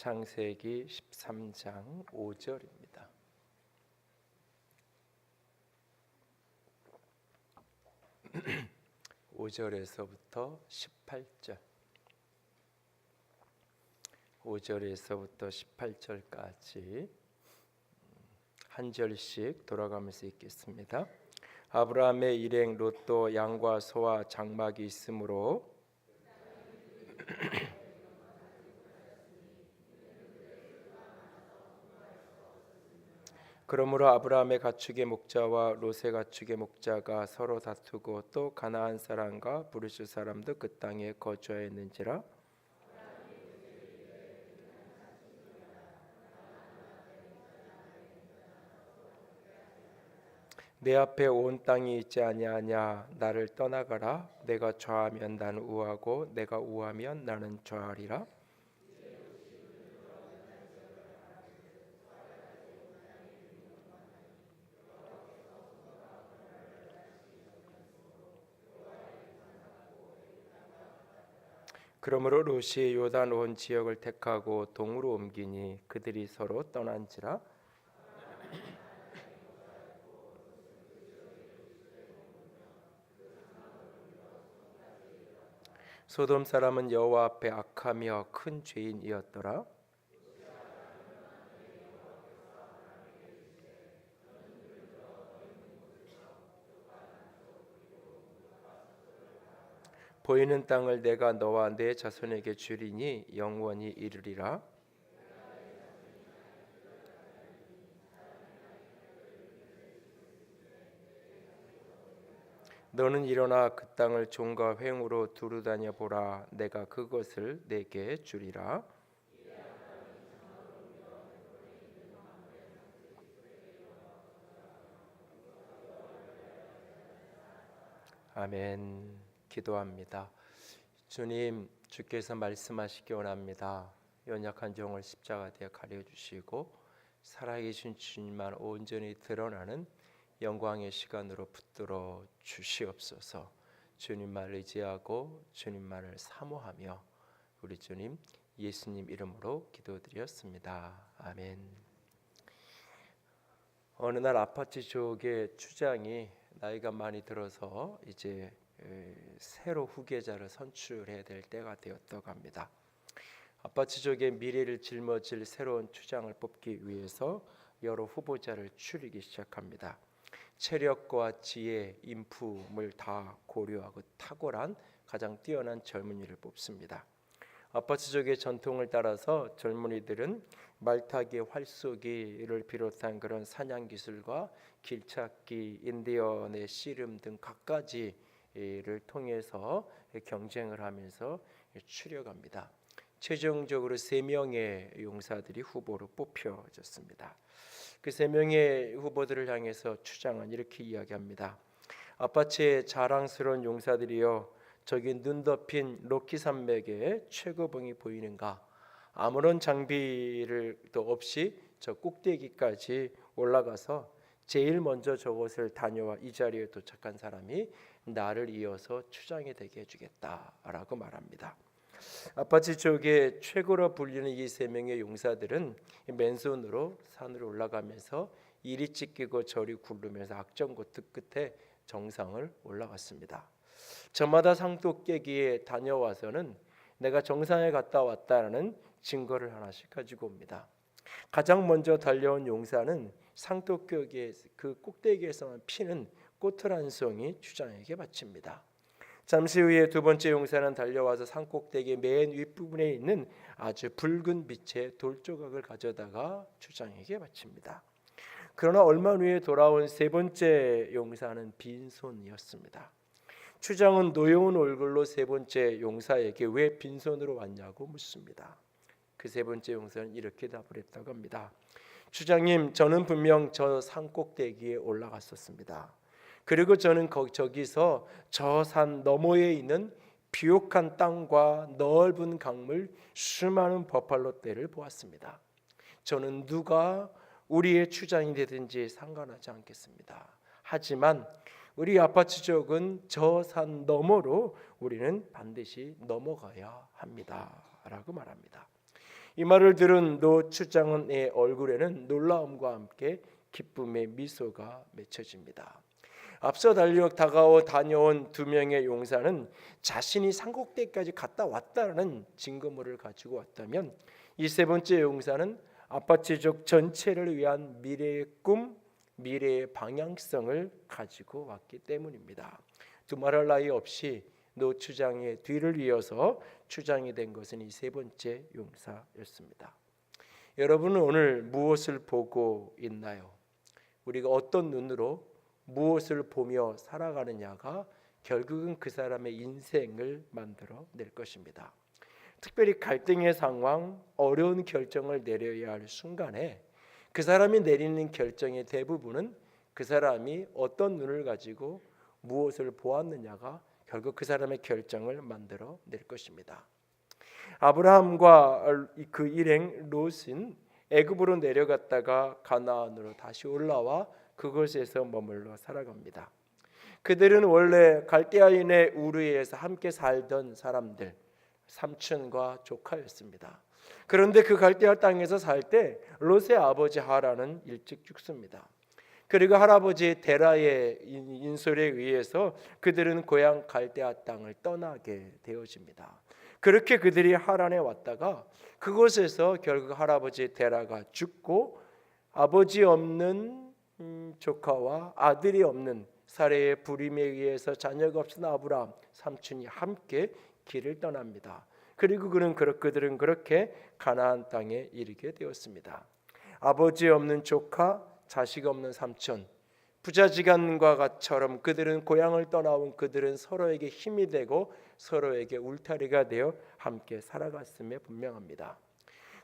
창세기 13장 5절입니다. (5절에서부터) 18절 5절에서부터 18절까지 한 절씩 돌아가면서 읽겠습니다. 아브라함의 일행 롯도 양과 소와 장막이 있으므로 그러므로 아브라함의 가축의 목자와 롯의 가축의 목자가 서로 다투고 또 가나안 사람과 브리스 사람도 그 땅에 거주하였는지라. 내 앞에 온 땅이 있지 아니하냐. 나를 떠나가라. 내가 좌하면 나는 우하고 내가 우하면 나는 좌하리라. 그러므로 롯이 요단 온 지역을 택하고 동으로 옮기니 그들이 서로 떠난지라. 소돔 사람은 여호와 앞에 악하며 큰 죄인이었더라. 보이는 땅을 내가 너와 내 자손에게 주리니 영원히 이르리라. 너는 일어나 그 땅을 종과 횡으로 두루다녀 보라. 내가 그것을 내게 주리라. 아멘. 기도합니다. 주님, 주께서 말씀하시기 원합니다. 연약한 종을 십자가에 가려주시고 살아계신 주님만 온전히 드러나는 영광의 시간으로 붙들어 주시옵소서. 주님만 의지하고 주님만을 사모하며 우리 주님 예수님 이름으로 기도드렸습니다. 아멘. 어느 날 아파트 지역의 추장이 나이가 많이 들어서 이제 새로 후계자를 선출해야 될 때가 되었다고 합니다. 아파트 지역의 미래를 짊어질 새로운 추장을 뽑기 위해서 여러 후보자를 추리기 시작합니다. 체력과 지혜, 인품을 다 고려하고 탁월한 가장 뛰어난 젊은이를 뽑습니다. 아파트 지역의 전통을 따라서 젊은이들은 말타기, 활쏘기를 비롯한 그런 사냥 기술과 길찾기, 인디언의 씨름 등 갖가지를 통해서 경쟁을 하면서 추려갑니다. 최종적으로 3명의 용사들이 후보로 뽑혀졌습니다. 그 3명의 후보들을 향해서 추장은 이렇게 이야기합니다. 아파트의 자랑스러운 용사들이여, 저기 눈 덮인 로키 산맥에 최고봉이 보이는가? 아무런 장비를 또 없이 저 꼭대기까지 올라가서 제일 먼저 저곳을 다녀와 이 자리에 도착한 사람이 나를 이어서 추장이 되게 해주겠다라고 말합니다. 아파트 쪽에 최고로 불리는 이 3명의 용사들은 맨손으로 산으로 올라가면서 이리 찢기고 저리 굴르면서 악전고투 끝에 정상을 올라갔습니다. 저마다 산꼭대기에 다녀와서는 내가 정상에 갔다 왔다는 증거를 하나씩 가지고 옵니다. 가장 먼저 달려온 용사는 산꼭대기에 그 꼭대기에서만 피는 꽃을 한 송이 추장에게 바칩니다. 잠시 후에 두 번째 용사는 달려와서 산꼭대기 맨 윗부분에 있는 아주 붉은 빛의 돌조각을 가져다가 추장에게 바칩니다. 그러나 얼마 후에 돌아온 세 번째 용사는 빈손이었습니다. 추장은 노여운 얼굴로 세 번째 용사에게 왜 빈손으로 왔냐고 묻습니다. 그 세 번째 용사는 이렇게 답을 했다고 합니다. 추장님, 저는 분명 저 산꼭대기에 올라갔었습니다. 그리고 저는 저기서 저 산 너머에 있는 비옥한 땅과 넓은 강물, 수많은 버팔로 떼를 보았습니다. 저는 누가 우리의 추장이 되든지 상관하지 않겠습니다. 하지만 우리 아파트 쪽은 저 산 너머로 우리는 반드시 넘어가야 합니다 라고 말합니다. 이 말을 들은 노 추장의 얼굴에는 놀라움과 함께 기쁨의 미소가 맺혀집니다. 앞서 다녀온 두 명의 용사는 자신이 산꼭대기까지 갔다 왔다는 증거물을 가지고 왔다면, 이 세 번째 용사는 아파치족 전체를 위한 미래의 꿈, 미래의 방향성을 가지고 왔기 때문입니다. 두말할 나위 없이 노 추장의 뒤를 이어서 추장이 된 것은 이 세 번째 용사였습니다. 여러분은 오늘 무엇을 보고 있나요? 우리가 어떤 눈으로 무엇을 보며 살아가느냐가 결국은 그 사람의 인생을 만들어 낼 것입니다. 특별히 갈등의 상황, 어려운 결정을 내려야 할 순간에 그 사람이 내리는 결정의 대부분은 그 사람이 어떤 눈을 가지고 무엇을 보았느냐가 결국 그 사람의 결정을 만들어 낼 것입니다. 아브라함과 그 일행 롯은 애굽으로 내려갔다가 가나안으로 다시 올라와 그곳에서 머물러 살아갑니다. 그들은 원래 갈대아인의 우르에서 함께 살던 사람들, 삼촌과 조카였습니다. 그런데 그 갈대아 땅에서 살 때 롯의 아버지 하란은 일찍 죽습니다. 그리고 할아버지 데라의 인솔에 의해서 그들은 고향 갈대아 땅을 떠나게 되어집니다. 그렇게 그들이 하란에 왔다가 그곳에서 결국 할아버지 데라가 죽고 아버지 없는 조카와 아들이 없는 사례의 불임에 의해서 자녀가 없은 아브라함 삼촌이 함께 길을 떠납니다. 그리고 그들은 그렇게 가나안 땅에 이르게 되었습니다. 아버지 없는 조카, 자식 없는 삼촌, 부자지간과 같처럼 그들은 고향을 떠나온 그들은 서로에게 힘이 되고 서로에게 울타리가 되어 함께 살아갔음에 분명합니다.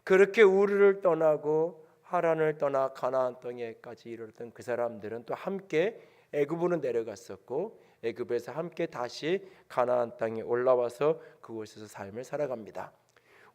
그렇게 우르를 떠나고 하란을 떠나 가나안 땅에까지 이르렀던 그 사람들은 또 함께 애굽으로 내려갔었고 애굽에서 함께 다시 가나안 땅에 올라와서 그곳에서 삶을 살아갑니다.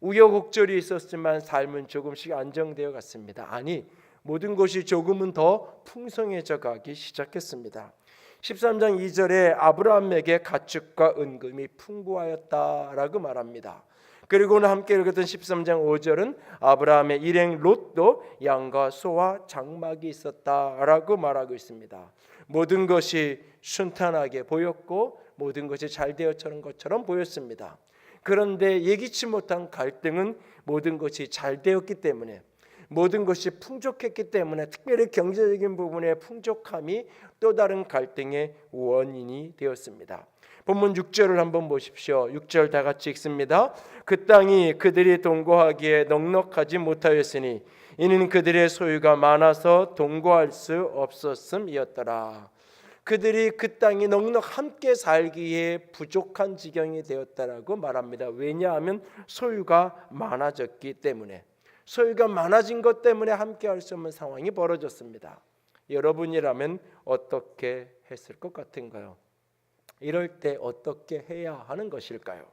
우여곡절이 있었지만 삶은 조금씩 안정되어 갔습니다. 아니, 모든 것이 조금은 더 풍성해져 가기 시작했습니다. 13장 2절에 아브라함에게 가축과 은금이 풍부하였다라고 말합니다. 그리고는 함께 읽었던 13장 5절은 아브라함의 일행 롯도 양과 소와 장막이 있었다라고 말하고 있습니다. 모든 것이 순탄하게 보였고 모든 것이 잘 되었던 것처럼 보였습니다. 그런데 예기치 못한 갈등은 모든 것이 잘 되었기 때문에, 모든 것이 풍족했기 때문에, 특별히 경제적인 부분의 풍족함이 또 다른 갈등의 원인이 되었습니다. 본문 6절을 한번 보십시오. 6절 다 같이 읽습니다. 그 땅이 그들이 동거하기에 넉넉하지 못하였으니 이는 그들의 소유가 많아서 동거할 수 없었음이었더라. 그들이 그 땅이 넉넉 함께 살기에 부족한 지경이 되었다라고 말합니다. 왜냐하면 소유가 많아졌기 때문에, 소유가 많아진 것 때문에 함께 할 수 없는 상황이 벌어졌습니다. 여러분이라면 어떻게 했을 것 같은가요? 이럴 때 어떻게 해야 하는 것일까요?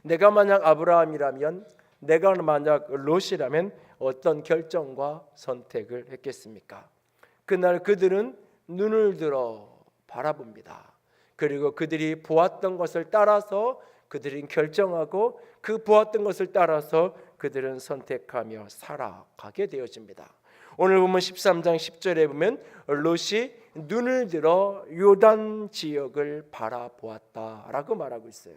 내가 만약 아브라함이라면, 내가 만약 롯이라면 어떤 결정과 선택을 했겠습니까? 그날 그들은 눈을 들어 바라봅니다. 그리고 그들이 보았던 것을 따라서 그들은 결정하고 그 보았던 것을 따라서 그들은 선택하며 살아가게 되어집니다. 오늘 보면 13장 10절에 보면 롯이 눈을 들어 요단 지역을 바라보았다라고 말하고 있어요.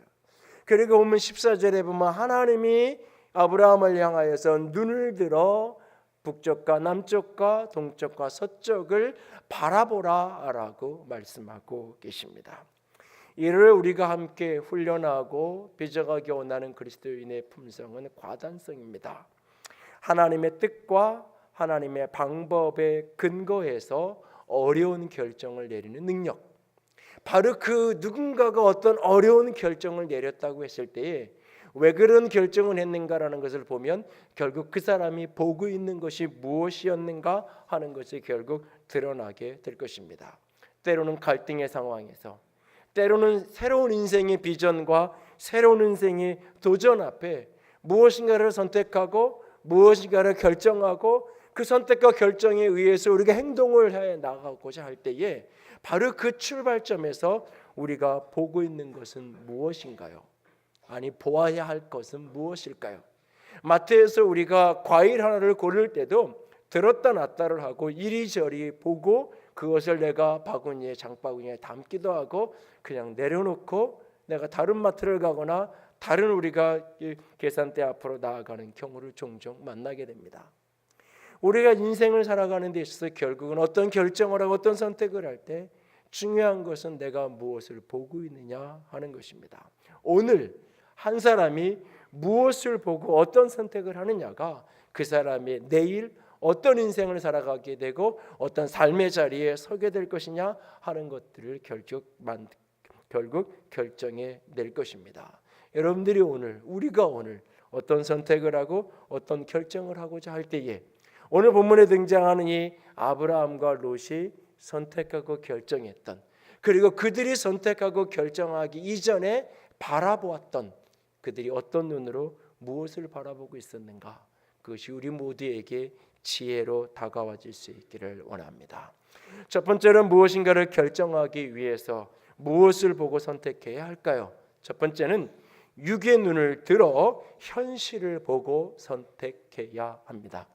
그리고 보면 14절에 보면 하나님이 아브라함을 향하여서 눈을 들어 북쪽과 남쪽과 동쪽과 서쪽을 바라보라라고 말씀하고 계십니다. 이를 우리가 함께 훈련하고 빚어가게 원하는 그리스도인의 품성은 과단성입니다. 하나님의 뜻과 하나님의 방법에 근거해서 어려운 결정을 내리는 능력, 바로 그 누군가가 어떤 어려운 결정을 내렸다고 했을 때에 왜 그런 결정을 했는가라는 것을 보면 결국 그 사람이 보고 있는 것이 무엇이었는가 하는 것이 결국 드러나게 될 것입니다. 때로는 갈등의 상황에서, 때로는 새로운 인생의 비전과 새로운 인생의 도전 앞에 무엇인가를 선택하고 무엇인가를 결정하고 그 선택과 결정에 의해서 우리가 행동을 해 나가고자 할 때에 바로 그 출발점에서 우리가 보고 있는 것은 무엇인가요? 아니, 보아야 할 것은 무엇일까요? 마트에서 우리가 과일 하나를 고를 때도 들었다 놨다를 하고 이리저리 보고 그것을 내가 바구니에 장바구니에 담기도 하고 그냥 내려놓고 내가 다른 마트를 가거나 다른 우리가 계산대 앞으로 나아가는 경우를 종종 만나게 됩니다. 우리가 인생을 살아가는 데 있어서 결국은 어떤 결정을 하고 어떤 선택을 할 때 중요한 것은 내가 무엇을 보고 있느냐 하는 것입니다. 오늘 한 사람이 무엇을 보고 어떤 선택을 하느냐가 그 사람이 내일 어떤 인생을 살아가게 되고 어떤 삶의 자리에 서게 될 것이냐 하는 것들을 결국 결정해 낼 것입니다. 여러분들이 우리가 오늘 어떤 선택을 하고 어떤 결정을 하고자 할 때에 오늘 본문에 등장하는 이 아브라함과 롯이 선택하고 결정했던, 그리고 그들이 선택하고 결정하기 이전에 바라보았던, 그들이 어떤 눈으로 무엇을 바라보고 있었는가, 그것이 우리 모두에게 지혜로 다가와질 수 있기를 원합니다. 첫 번째는 무엇인가를 결정하기 위해서 무엇을 보고 선택해야 할까요? 첫 번째는 육의 눈을 들어 현실을 보고 선택해야 합니다.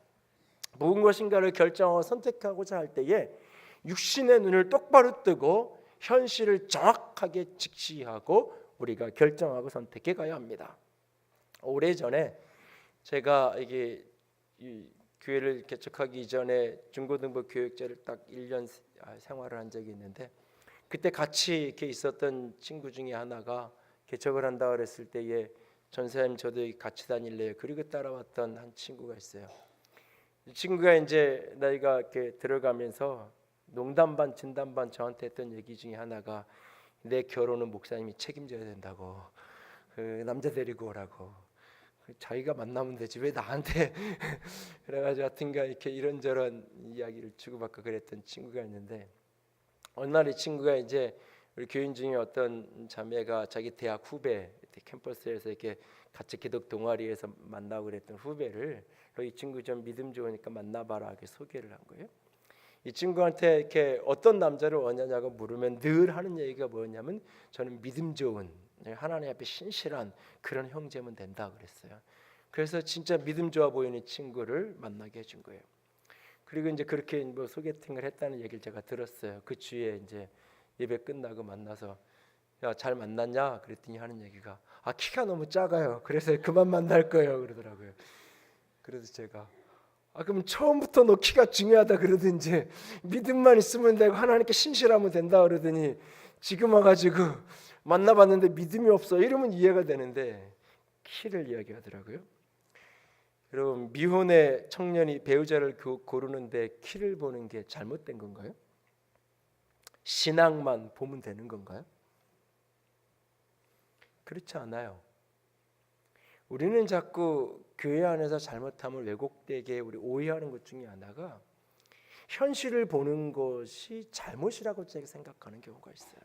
무엇인가를 결정하고 선택하고자 할 때에 육신의 눈을 똑바로 뜨고 현실을 정확하게 직시하고 우리가 결정하고 선택해 가야 합니다. 오래전에 제가 이게 교회를 개척하기 이전에 중고등부 교육자를 딱 1년 생활을 한 적이 있는데, 그때 같이 이렇게 있었던 친구 중에 하나가 개척을 한다 그랬을 때에 전사님 저도 같이 다닐래요. 그리고 따라왔던 한 친구가 있어요. 이 친구가 이제 나이가 이렇게 들어가면서 농담 반 진담 반 저한테 했던 얘기 중에 하나가 내 결혼은 목사님이 책임져야 된다고, 그 남자 데리고 오라고, 자기가 만나면 되지 왜 나한테 그래가지고 하여튼간 이렇게 이런저런 이야기를 주고받고 그랬던 친구가 있는데, 어느 날 이 친구가 이제 우리 교인 중에 어떤 자매가 자기 대학 후배 캠퍼스에서 이렇게 같이 기독 동아리에서 만나고 그랬던 후배를 이 친구 좀 믿음 좋으니까 만나봐라 이렇게 소개를 한 거예요. 이 친구한테 이렇게 어떤 남자를 원하냐고 물으면 늘 하는 얘기가 뭐냐면 저는 믿음 좋은 하나님 앞에 신실한 그런 형제면 된다 그랬어요. 그래서 진짜 믿음 좋아 보이는 친구를 만나게 해준 거예요. 그리고 이제 그렇게 뭐 소개팅을 했다는 얘기를 제가 들었어요. 그 주에 이제 예배 끝나고 만나서 야 잘 만났냐 그랬더니 하는 얘기가 키가 너무 작아요. 그래서 그만 만날 거예요 그러더라고요. 그래서 제가 그럼 처음부터 너 키가 중요하다 그러든지 믿음만 있으면 되고 하나님께 신실하면 된다 그러더니 지금 와가지고 만나봤는데 믿음이 없어 이러면 이해가 되는데 키를 이야기하더라고요. 여러분 미혼의 청년이 배우자를 고르는데 키를 보는 게 잘못된 건가요? 신앙만 보면 되는 건가요? 그렇지 않아요. 우리는 자꾸 교회 안에서 잘못함을 왜곡되게 우리 오해하는 것 중에 하나가 현실을 보는 것이 잘못이라고 생각하는 경우가 있어요.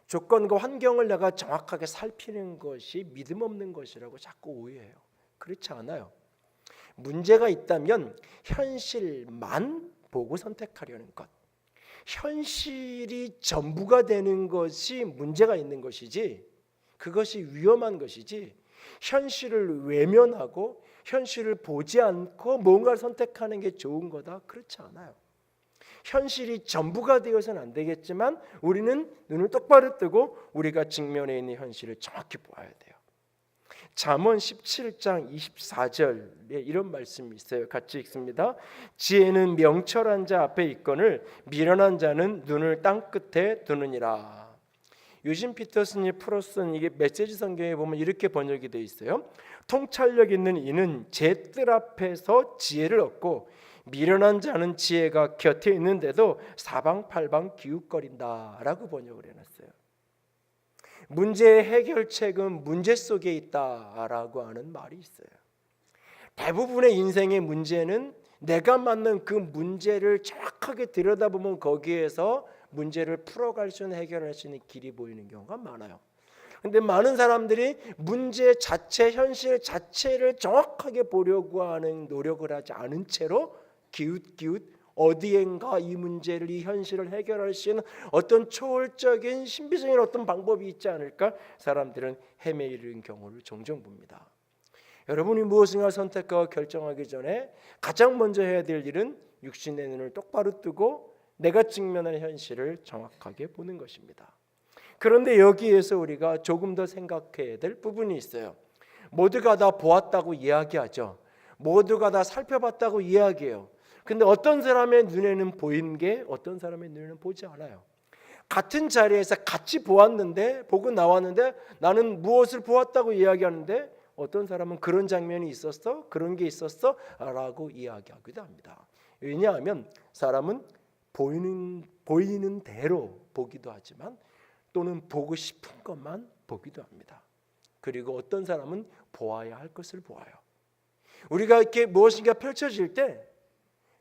조건과 환경을 내가 정확하게 살피는 것이 믿음 없는 것이라고 자꾸 오해해요. 그렇지 않아요. 문제가 있다면 현실만 보고 선택하려는 것, 현실이 전부가 되는 것이 문제가 있는 것이지 그것이 위험한 것이지 현실을 외면하고 현실을 보지 않고 뭔가를 선택하는 게 좋은 거다 그렇지 않아요. 현실이 전부가 되어서는 안 되겠지만 우리는 눈을 똑바로 뜨고 우리가 직면에 있는 현실을 정확히 보아야 돼요. 잠언 17장 24절에 이런 말씀이 있어요. 같이 읽습니다. 지혜는 명철한 자 앞에 있거늘 미련한 자는 눈을 땅 끝에 두느니라. 유진 피터슨이 풀어쓴 이게 메시지 성경에 보면 이렇게 번역이 되어 있어요. 통찰력 있는 이는 제 뜰 앞에서 지혜를 얻고 미련한 자는 지혜가 곁에 있는데도 사방팔방 기웃거린다라고 번역을 해놨어요. 문제의 해결책은 문제 속에 있다라고 하는 말이 있어요. 대부분의 인생의 문제는 내가 맞는 그 문제를 정확하게 들여다보면 거기에서 문제를 풀어갈 수 있는 해결할 수 있는 길이 보이는 경우가 많아요. 근데 많은 사람들이 문제 자체, 현실 자체를 정확하게 보려고 하는 노력을 하지 않은 채로 기웃기웃 어디엔가 이 문제를 이 현실을 해결할 수 있는 어떤 초월적인 신비적인 어떤 방법이 있지 않을까 사람들은 헤매이는 경우를 종종 봅니다. 여러분이 무엇인가 선택하고 결정하기 전에 가장 먼저 해야 될 일은 육신의 눈을 똑바로 뜨고 내가 직면한 현실을 정확하게 보는 것입니다. 그런데 여기에서 우리가 조금 더 생각해야 될 부분이 있어요. 모두가 다 보았다고 이야기하죠. 모두가 다 살펴봤다고 이야기해요. 근데 어떤 사람의 눈에는 보이는 게 어떤 사람의 눈에는 보지 않아요. 같은 자리에서 같이 보고 나왔는데 나는 무엇을 보았다고 이야기하는데 어떤 사람은 그런 장면이 있었어? 그런 게 있었어? 라고 이야기하기도 합니다. 왜냐하면 사람은 보이는 대로 보기도 하지만 또는 보고 싶은 것만 보기도 합니다. 그리고 어떤 사람은 보아야 할 것을 보아요. 우리가 이렇게 무엇인가 펼쳐질 때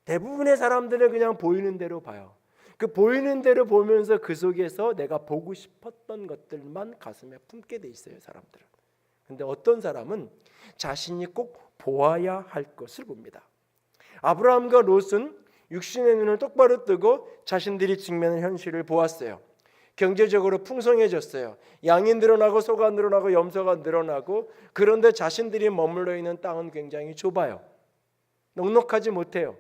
대부분의 사람들은 그냥 보이는 대로 봐요. 그 보이는 대로 보면서 그 속에서 내가 보고 싶었던 것들만 가슴에 품게 돼 있어요, 사람들은. 근데 어떤 사람은 자신이 꼭 보아야 할 것을 봅니다. 아브라함과 롯은 육신의 눈을 똑바로 뜨고 자신들이 직면한 현실을 보았어요. 경제적으로 풍성해졌어요. 양이 늘어나고 소가 늘어나고 염소가 늘어나고, 그런데 자신들이 머물러 있는 땅은 굉장히 좁아요. 넉넉하지 못해요.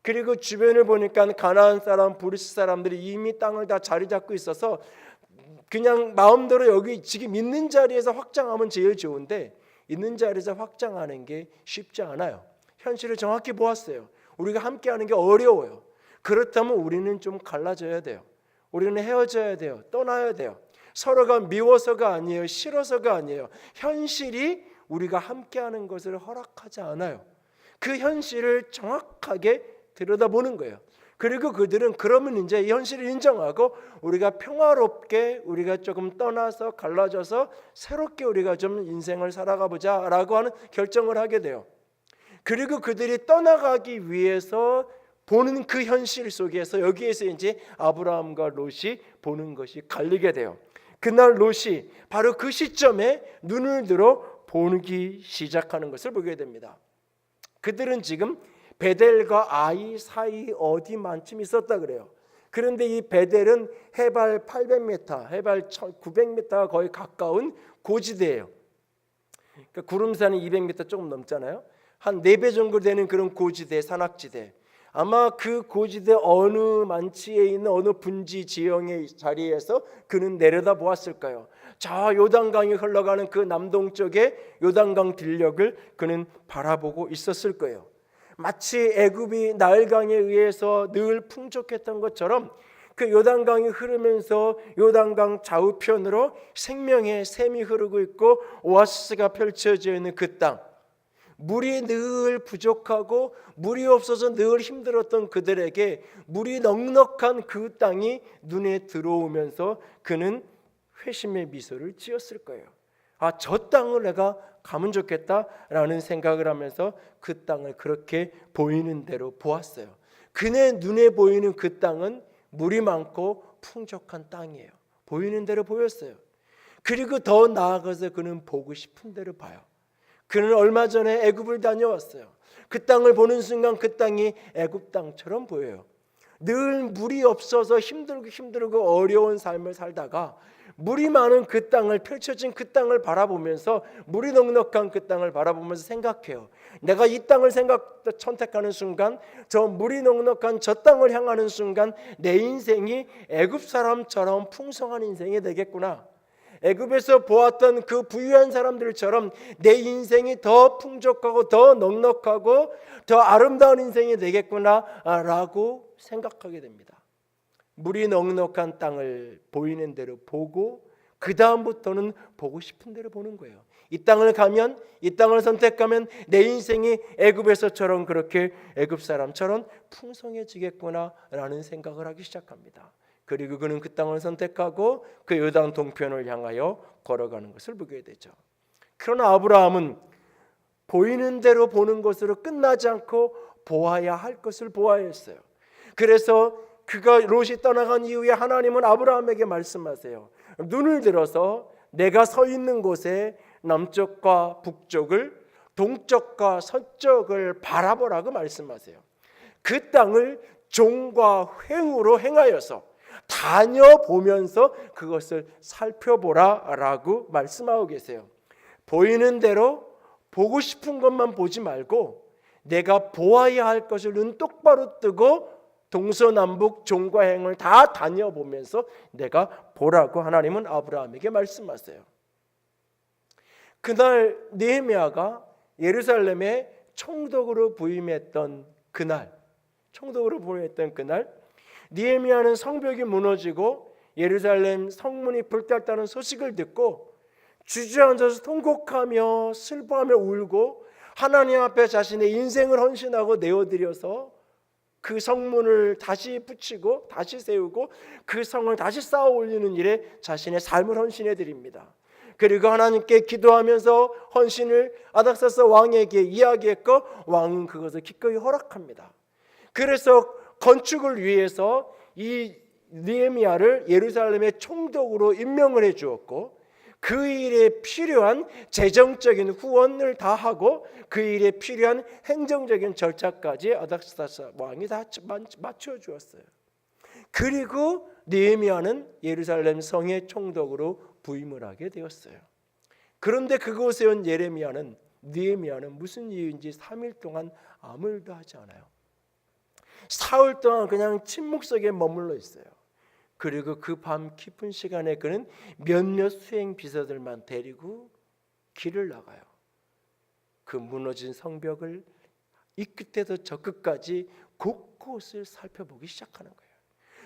그리고 주변을 보니까 가나안 사람, 브리스 사람들이 이미 땅을 다 자리 잡고 있어서 그냥 마음대로 여기 지금 있는 자리에서 확장하면 제일 좋은데 있는 자리에서 확장하는 게 쉽지 않아요. 현실을 정확히 보았어요. 우리가 함께하는 게 어려워요. 그렇다면 우리는 좀 갈라져야 돼요. 우리는 헤어져야 돼요. 떠나야 돼요. 서로가 미워서가 아니에요. 싫어서가 아니에요. 현실이 우리가 함께하는 것을 허락하지 않아요. 그 현실을 정확하게 들여다보는 거예요. 그리고 그들은 그러면 이제 이 현실을 인정하고 우리가 평화롭게 우리가 조금 떠나서 갈라져서 새롭게 우리가 좀 인생을 살아가 보자라고 하는 결정을 하게 돼요. 그리고 그들이 떠나가기 위해서 보는 그 현실 속에서 여기에서 이제 아브라함과 롯이 보는 것이 갈리게 돼요. 그날 롯이 바로 그 시점에 눈을 들어 보기 시작하는 것을 보게 됩니다. 그들은 지금 베델과 아이 사이 어디만쯤 있었다 그래요. 그런데 이 베델은 해발 800m, 해발 900m가 거의 가까운 고지대예요. 그러니까 구름산이 200m 조금 넘잖아요. 한 4배 정도 되는 그런 고지대, 산악지대. 아마 그 고지대 어느 만치에 있는 어느 분지 지형의 자리에서 그는 내려다 보았을까요? 저 요단강이 흘러가는 그 남동쪽의 요단강 들녘을 그는 바라보고 있었을 거예요. 마치 애굽이 나일강에 의해서 늘 풍족했던 것처럼 그 요단강이 흐르면서 요단강 좌우편으로 생명의 샘이 흐르고 있고 오아시스가 펼쳐져 있는 그 땅, 물이 늘 부족하고 물이 없어서 늘 힘들었던 그들에게 물이 넉넉한 그 땅이 눈에 들어오면서 그는 회심의 미소를 지었을 거예요. 아, 저 땅을 내가 가면 좋겠다라는 생각을 하면서 그 땅을 그렇게 보이는 대로 보았어요. 그의 눈에 보이는 그 땅은 물이 많고 풍족한 땅이에요. 보이는 대로 보였어요. 그리고 더 나아가서 그는 보고 싶은 대로 봐요. 그는 얼마 전에 애굽을 다녀왔어요. 그 땅을 보는 순간 그 땅이 애굽 땅처럼 보여요. 늘 물이 없어서 힘들고 어려운 삶을 살다가 물이 많은 그 땅을, 펼쳐진 그 땅을 바라보면서, 물이 넉넉한 그 땅을 바라보면서 생각해요. 내가 이 땅을 선택하는 순간, 저 물이 넉넉한 저 땅을 향하는 순간 내 인생이 애굽 사람처럼 풍성한 인생이 되겠구나. 애굽에서 보았던 그 부유한 사람들처럼 내 인생이 더 풍족하고 더 넉넉하고 더 아름다운 인생이 되겠구나라고 생각하게 됩니다. 물이 넉넉한 땅을 보이는 대로 보고 그 다음부터는 보고 싶은 대로 보는 거예요. 이 땅을 가면, 이 땅을 선택하면 내 인생이 애굽에서처럼 그렇게 애굽 사람처럼 풍성해지겠구나라는 생각을 하기 시작합니다. 그리고 그는 그 땅을 선택하고 그 요단 동편을 향하여 걸어가는 것을 보게 되죠. 그러나 아브라함은 보이는 대로 보는 것으로 끝나지 않고 보아야 할 것을 보아했어요. 그래서 그가 롯이 떠나간 이후에 하나님은 아브라함에게 말씀하세요. 눈을 들어서 내가 서 있는 곳에 남쪽과 북쪽을, 동쪽과 서쪽을 바라보라고 말씀하세요. 그 땅을 종과 횡으로 행하여서 다녀보면서 그것을 살펴보라라고 말씀하고 계세요. 보이는 대로 보고 싶은 것만 보지 말고 내가 보아야 할 것을 눈 똑바로 뜨고 동서남북 종과 행을 다 다녀보면서 내가 보라고 하나님은 아브라함에게 말씀하세요. 그날 느헤미야가 예루살렘에 총독으로 부임했던 그날, 느헤미야는 성벽이 무너지고 예루살렘 성문이 불탔다는 소식을 듣고 주저앉아서 통곡하며 슬퍼하며 울고 하나님 앞에 자신의 인생을 헌신하고 내어드려서 그 성문을 다시 붙이고 다시 세우고 그 성을 다시 쌓아 올리는 일에 자신의 삶을 헌신해 드립니다. 그리고 하나님께 기도하면서 헌신을 아닥사스 왕에게 이야기했고 왕은 그것을 기꺼이 허락합니다. 그래서 건축을 위해서 이 느헤미야를 예루살렘의 총독으로 임명을 해 주었고 그 일에 필요한 재정적인 후원을 다 하고 그 일에 필요한 행정적인 절차까지 아닥사스 왕이 다 맞춰 주었어요. 그리고 느헤미야는 예루살렘 성의 총독으로 부임을 하게 되었어요. 그런데 그곳에 온 느헤미야는 무슨 이유인지 3일 동안 아무 일도 하지 않아요. 사흘 동안 그냥 침묵 속에 머물러 있어요. 그리고 그 밤 깊은 시간에 그는 몇몇 수행 비서들만 데리고 길을 나가요. 그 무너진 성벽을 이 끝에서 저 끝까지 곳곳을 살펴보기 시작하는 거예요.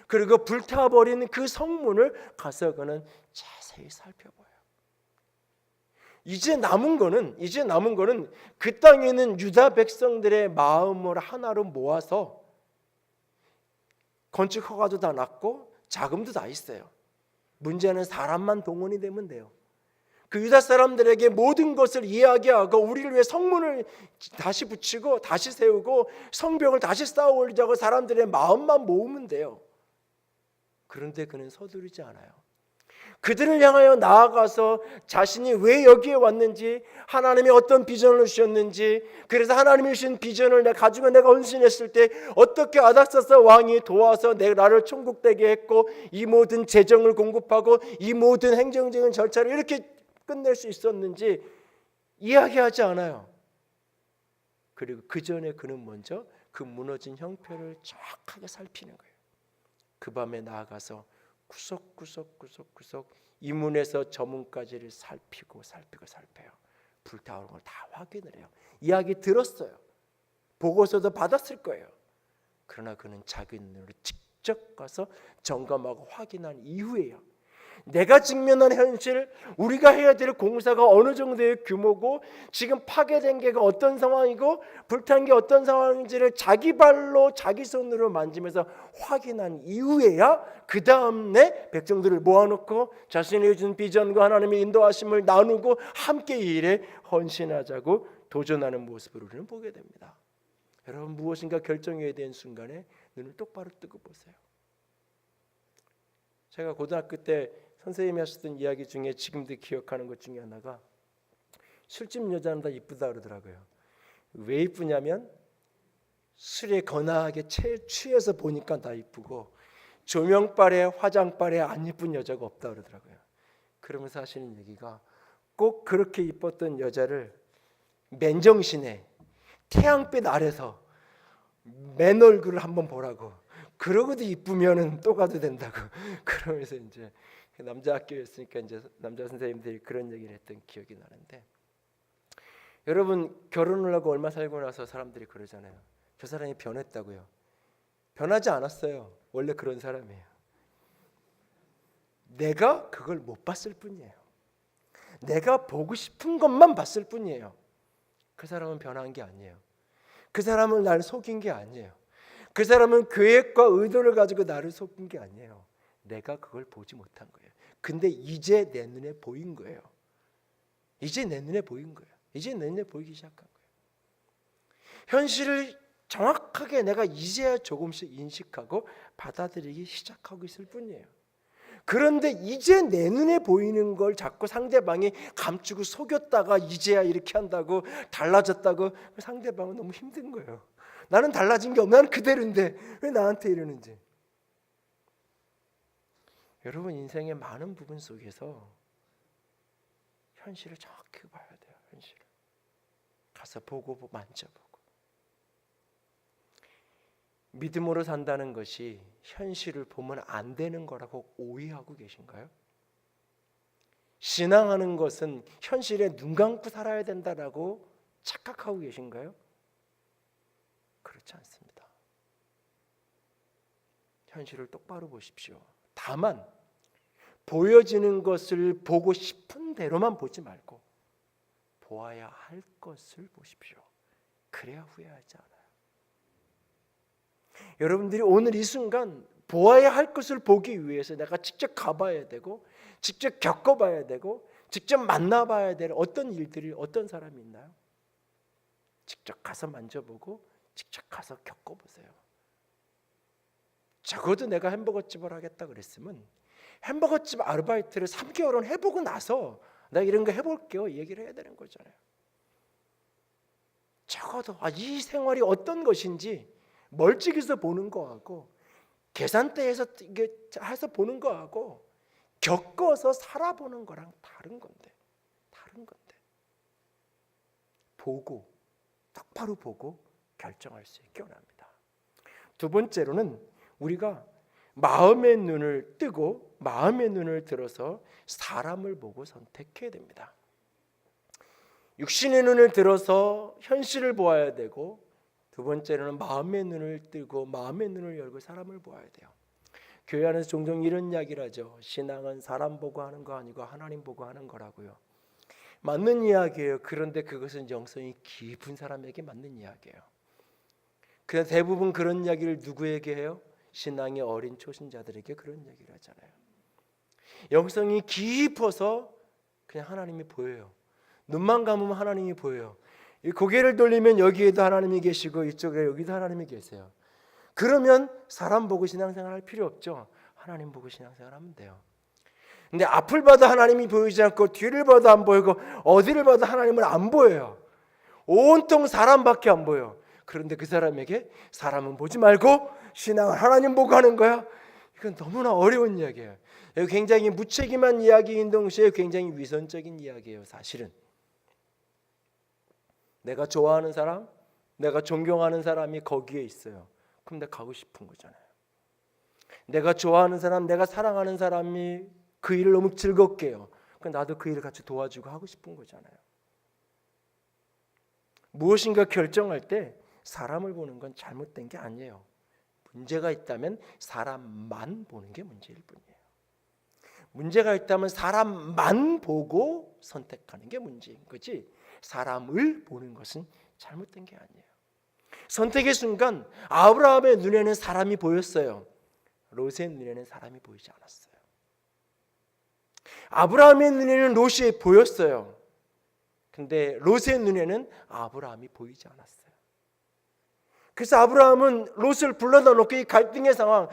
그리고 불타버린 그 성문을 가서 그는 자세히 살펴봐요. 이제 남은 거는 그 땅에 있는 유다 백성들의 마음을 하나로 모아서 건축 허가도 다 났고 자금도 다 있어요. 문제는 사람만 동원이 되면 돼요. 그 유다 사람들에게 모든 것을 이야기하고 우리를 위해 성문을 다시 붙이고 다시 세우고 성벽을 다시 쌓아 올리자고 사람들의 마음만 모으면 돼요. 그런데 그는 서두르지 않아요. 그들을 향하여 나아가서 자신이 왜 여기에 왔는지, 하나님이 어떤 비전을 주셨는지, 그래서 하나님이 주신 비전을 가지고 내가 헌신했을 때 어떻게 아닥사스 왕이 도와서 나를 총국되게 했고 이 모든 재정을 공급하고 이 모든 행정적인 절차를 이렇게 끝낼 수 있었는지 이야기하지 않아요. 그리고 그 전에 그는 먼저 그 무너진 형편을 정확하게 살피는 거예요. 그 밤에 나아가서 구석구석 이 문에서 저 문까지를 살펴요. 불타오른 걸 다 확인을 해요. 이야기 들었어요. 보고서도 받았을 거예요. 그러나 그는 자기 눈으로 직접 가서 점검하고 확인한 이후에요. 내가 직면한 현실, 우리가 해야 될 공사가 어느 정도의 규모고 지금 파괴된 게 어떤 상황이고 불탄 게 어떤 상황인지를 자기 발로 자기 손으로 만지면서 확인한 이후에야 그 다음에 백성들을 모아놓고 자신이 준 비전과 하나님의 인도하심을 나누고 함께 이 일에 헌신하자고 도전하는 모습을 우리는 보게 됩니다. 여러분, 무엇인가 결정해야 되는 순간에 눈을 똑바로 뜨고 보세요. 제가 고등학교 때 선생님이 하셨던 이야기 중에 지금도 기억하는 것 중에 하나가 술집 여자는 다 이쁘다 그러더라고요. 왜 이쁘냐면 술에 거나하게 취해서 보니까 다 이쁘고 조명빨에 화장빨에 안 이쁜 여자가 없다 그러더라고요. 그러면서 하시는 얘기가 꼭 그렇게 이뻤던 여자를 맨정신에 태양빛 아래서 맨 얼굴을 한번 보라고, 그러고도 이쁘면은 또 가도 된다고. 그러면서 이제 남자 학교였으니까 이제 남자 선생님들이 그런 얘기를 했던 기억이 나는데, 여러분 결혼을 하고 얼마 살고 나서 사람들이 그러잖아요. 저 사람이 변했다고요. 변하지 않았어요. 원래 그런 사람이에요. 내가 그걸 못 봤을 뿐이에요. 내가 보고 싶은 것만 봤을 뿐이에요. 그 사람은 변한 게 아니에요. 그 사람은 나를 속인 게 아니에요. 그 사람은 계획과 의도를 가지고 나를 속인 게 아니에요. 내가 그걸 보지 못한 거예요. 근데 이제 내 눈에 보인 거예요. 이제 내 눈에 보인 거예요. 이제 내 눈에 보이기 시작한 거예요. 현실을 정확하게 내가 이제야 조금씩 인식하고 받아들이기 시작하고 있을 뿐이에요. 그런데 이제 내 눈에 보이는 걸 자꾸 상대방이 감추고 속였다가 이제야 이렇게 한다고 달라졌다고, 상대방은 너무 힘든 거예요. 나는 달라진 게 없어. 나는 그대로인데 왜 나한테 이러는지. 여러분, 인생의 많은 부분 속에서 현실을 정확히 봐야 돼요. 현실을. 가서 보고 만져보고. 믿음으로 산다는 것이 현실을 보면 안 되는 거라고 오해하고 계신가요? 신앙하는 것은 현실에 눈 감고 살아야 된다라고 착각하고 계신가요? 그렇지 않습니다. 현실을 똑바로 보십시오. 다만 보여지는 것을 보고 싶은 대로만 보지 말고 보아야 할 것을 보십시오. 그래야 후회하지 않아요. 여러분들이 오늘 이 순간 보아야 할 것을 보기 위해서 내가 직접 가봐야 되고 직접 겪어봐야 되고 직접 만나봐야 될 어떤 일들이 어떤 사람이 있나요? 직접 가서 만져보고 직접 가서 겪어보세요. 적어도 내가 햄버거집을 하겠다 그랬으면 햄버거집 아르바이트를 3개월은 해보고 나서 나 이런 거 해볼게요 얘기를 해야 되는 거잖아요. 적어도 이 생활이 어떤 것인지 멀찍이서 보는 거하고 계산대에서 이게 해서 보는 거하고 겪어서 살아보는 거랑 다른 건데 보고 똑바로 보고 결정할 수 있게 원합니다. 두 번째로는 우리가 마음의 눈을 뜨고 마음의 눈을 들어서 사람을 보고 선택해야 됩니다. 육신의 눈을 들어서 현실을 보아야 되고 두 번째로는 마음의 눈을 뜨고 마음의 눈을 열고 사람을 보아야 돼요. 교회 안에서 종종 이런 이야기를 하죠. 신앙은 사람 보고 하는 거 아니고 하나님 보고 하는 거라고요. 맞는 이야기예요. 그런데 그것은 영성이 깊은 사람에게 맞는 이야기예요. 그냥 대부분 그런 이야기를 누구에게 해요? 신앙이 어린 초신자들에게 그런 이야기를 하잖아요. 영성이 깊어서 그냥 하나님이 보여요. 눈만 감으면 하나님이 보여요. 이 고개를 돌리면 여기에도 하나님이 계시고 이쪽에 여기도 하나님이 계세요. 그러면 사람 보고 신앙생활 할 필요 없죠. 하나님 보고 신앙생활 하면 돼요. 근데 앞을 봐도 하나님이 보이지 않고 뒤를 봐도 안 보이고 어디를 봐도 하나님을 안 보여요. 온통 사람밖에 안 보여. 그런데 그 사람에게 사람은 보지 말고 신앙을 하나님 보고 하는 거야. 이건 너무나 어려운 이야기예요. 굉장히 무책임한 이야기인 동시에 굉장히 위선적인 이야기예요. 사실은 내가 좋아하는 사람, 내가 존경하는 사람이 거기에 있어요. 그럼 내가 가고 싶은 거잖아요. 내가 좋아하는 사람, 내가 사랑하는 사람이 그 일을 너무 즐겁게 해요. 그럼 나도 그 일을 같이 도와주고 하고 싶은 거잖아요. 무엇인가 결정할 때 사람을 보는 건 잘못된 게 아니에요. 문제가 있다면 사람만 보는 게 문제일 뿐이에요. 문제가 있다면 사람만 보고 선택하는 게 문제인 거지 사람을 보는 것은 잘못된 게 아니에요. 선택의 순간 아브라함의 눈에는 사람이 보였어요. 롯의 눈에는 사람이 보이지 않았어요. 아브라함의 눈에는 롯이 보였어요. 근데 롯의 눈에는 아브라함이 보이지 않았어요. 그래서 아브라함은 롯을 불러다 놓고 이 갈등의 상황,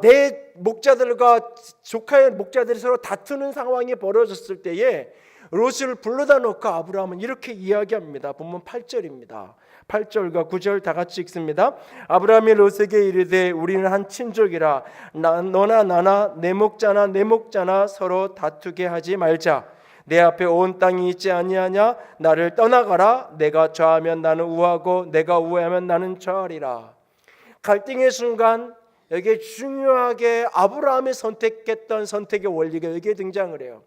내 목자들과 조카의 목자들이 서로 다투는 상황이 벌어졌을 때에 롯을 불러다 놓고 아브라함은 이렇게 이야기합니다. 본문 8절입니다. 8절과 9절 다 같이 읽습니다. 아브라함이 롯에게 이르되 우리는 한 친족이라 너나 나나 내 목자나 서로 다투게 하지 말자. 내 앞에 온 땅이 있지 아니하냐? 나를 떠나가라. 내가 좌하면 나는 우하고 내가 우하면 나는 좌하리라. 갈등의 순간 여기에 중요하게 아브라함이 선택했던 선택의 원리가 여기에 등장을 해요.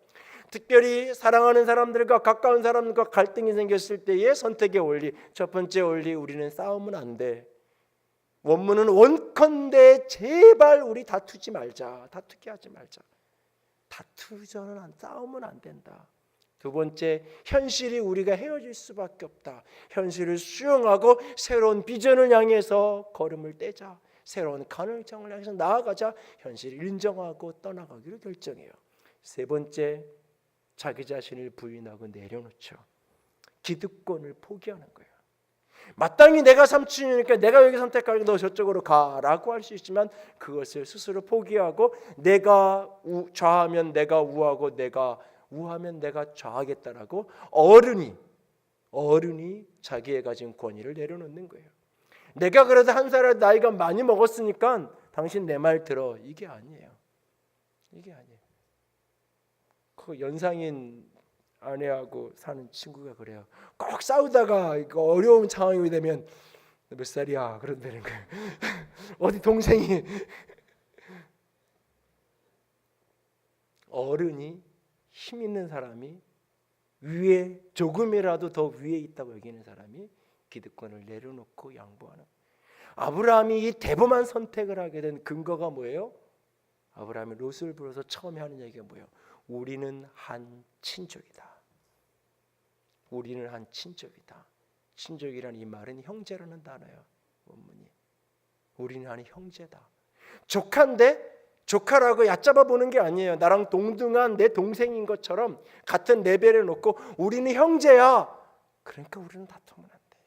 특별히 사랑하는 사람들과 가까운 사람들과 갈등이 생겼을 때의 선택의 원리. 첫 번째 원리, 우리는 싸우면 안 돼. 원문은 원컨대 제발 우리 다투지 말자. 다투게 하지 말자. 싸우면 안 된다. 두 번째, 현실이 우리가 헤어질 수밖에 없다. 현실을 수용하고 새로운 비전을 향해서 걸음을 떼자. 새로운 가능성을 향해서 나아가자. 현실을 인정하고 떠나가기로 결정해요. 세 번째, 자기 자신을 부인하고 내려놓죠. 기득권을 포기하는 거예요. 마땅히 내가 삼촌이니까 내가 여기 선택하고 너 저쪽으로 가라고 할 수 있지만 그것을 스스로 포기하고 내가 좌하면 내가 우하고 내가 우하면 내가 좌하겠다라고 어른이 자기의 가진 권위를 내려놓는 거예요. 내가 그래도 한 살 나이가 많이 먹었으니까 당신 내 말 들어. 이게 아니에요. 그 연상인 아내하고 사는 친구가 그래요. 꼭 싸우다가 어려운 상황이 되면 너 몇 살이야? 그런다는 거예요. 어디 동생이 어른이 힘 있는 사람이 위에 조금이라도 더 위에 있다고 여기는 사람이 기득권을 내려놓고 양보하는. 아브라함이 이 대범한 선택을 하게 된 근거가 뭐예요? 아브라함이 롯을 불러서 처음에 하는 얘기가 뭐예요? 우리는 한 친족이다. 우리는 한 친족이다. 친족이라는 이 말은 형제라는 단어예요. 원문이. 우리는 한 형제다. 조카인데 조카라고 얕잡아 보는 게 아니에요. 나랑 동등한 내 동생인 것처럼 같은 레벨에 놓고 우리는 형제야. 그러니까 우리는 다투면 안 돼.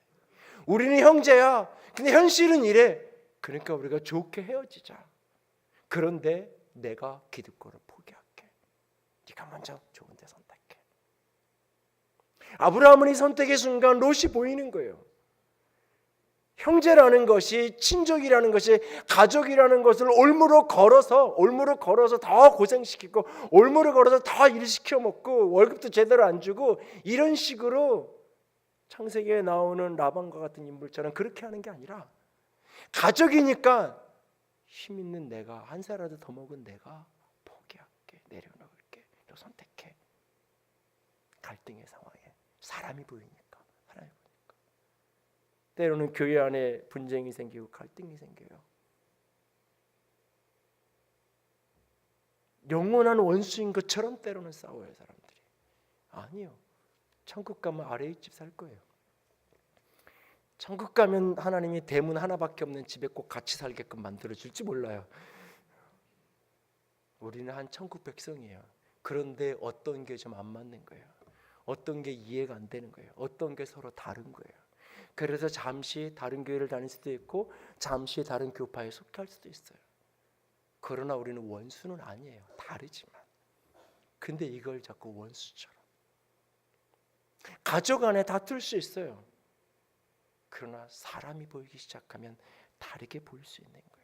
우리는 형제야. 근데 현실은 이래. 그러니까 우리가 좋게 헤어지자. 그런데 내가 기득권을 포기할게. 네가 먼저 좋은 데 선택해. 아브라함은 이 선택의 순간 롯이 보이는 거예요. 형제라는 것이, 친족이라는 것이, 가족이라는 것을 올무로 걸어서 더 고생시키고 올무로 걸어서 더 일 시켜 먹고 월급도 제대로 안 주고 이런 식으로 창세기에 나오는 라반과 같은 인물처럼 그렇게 하는 게 아니라 가족이니까 힘 있는 내가, 한 살이라도 더 먹은 내가 포기할게, 내려놓을게, 너 선택해. 갈등의 상황에 사람이 보이니까. 때로는 교회 안에 분쟁이 생기고 갈등이 생겨요. 영원한 원수인 것처럼 때로는 싸워요, 사람들이. 아니요. 천국 가면 아래의 집 살 거예요. 천국 가면 하나님이 대문 하나밖에 없는 집에 꼭 같이 살게끔 만들어줄지 몰라요. 우리는 한 천국 백성이에요. 그런데 어떤 게 좀 안 맞는 거예요. 어떤 게 이해가 안 되는 거예요. 어떤 게 서로 다른 거예요. 그래서 잠시 다른 교회를 다닐 수도 있고 잠시 다른 교파에 속할 수도 있어요. 그러나 우리는 원수는 아니에요. 다르지만. 근데 이걸 자꾸 원수처럼. 가족 안에 다툴 수 있어요. 그러나 사람이 보이기 시작하면 다르게 보일 수 있는 거예요.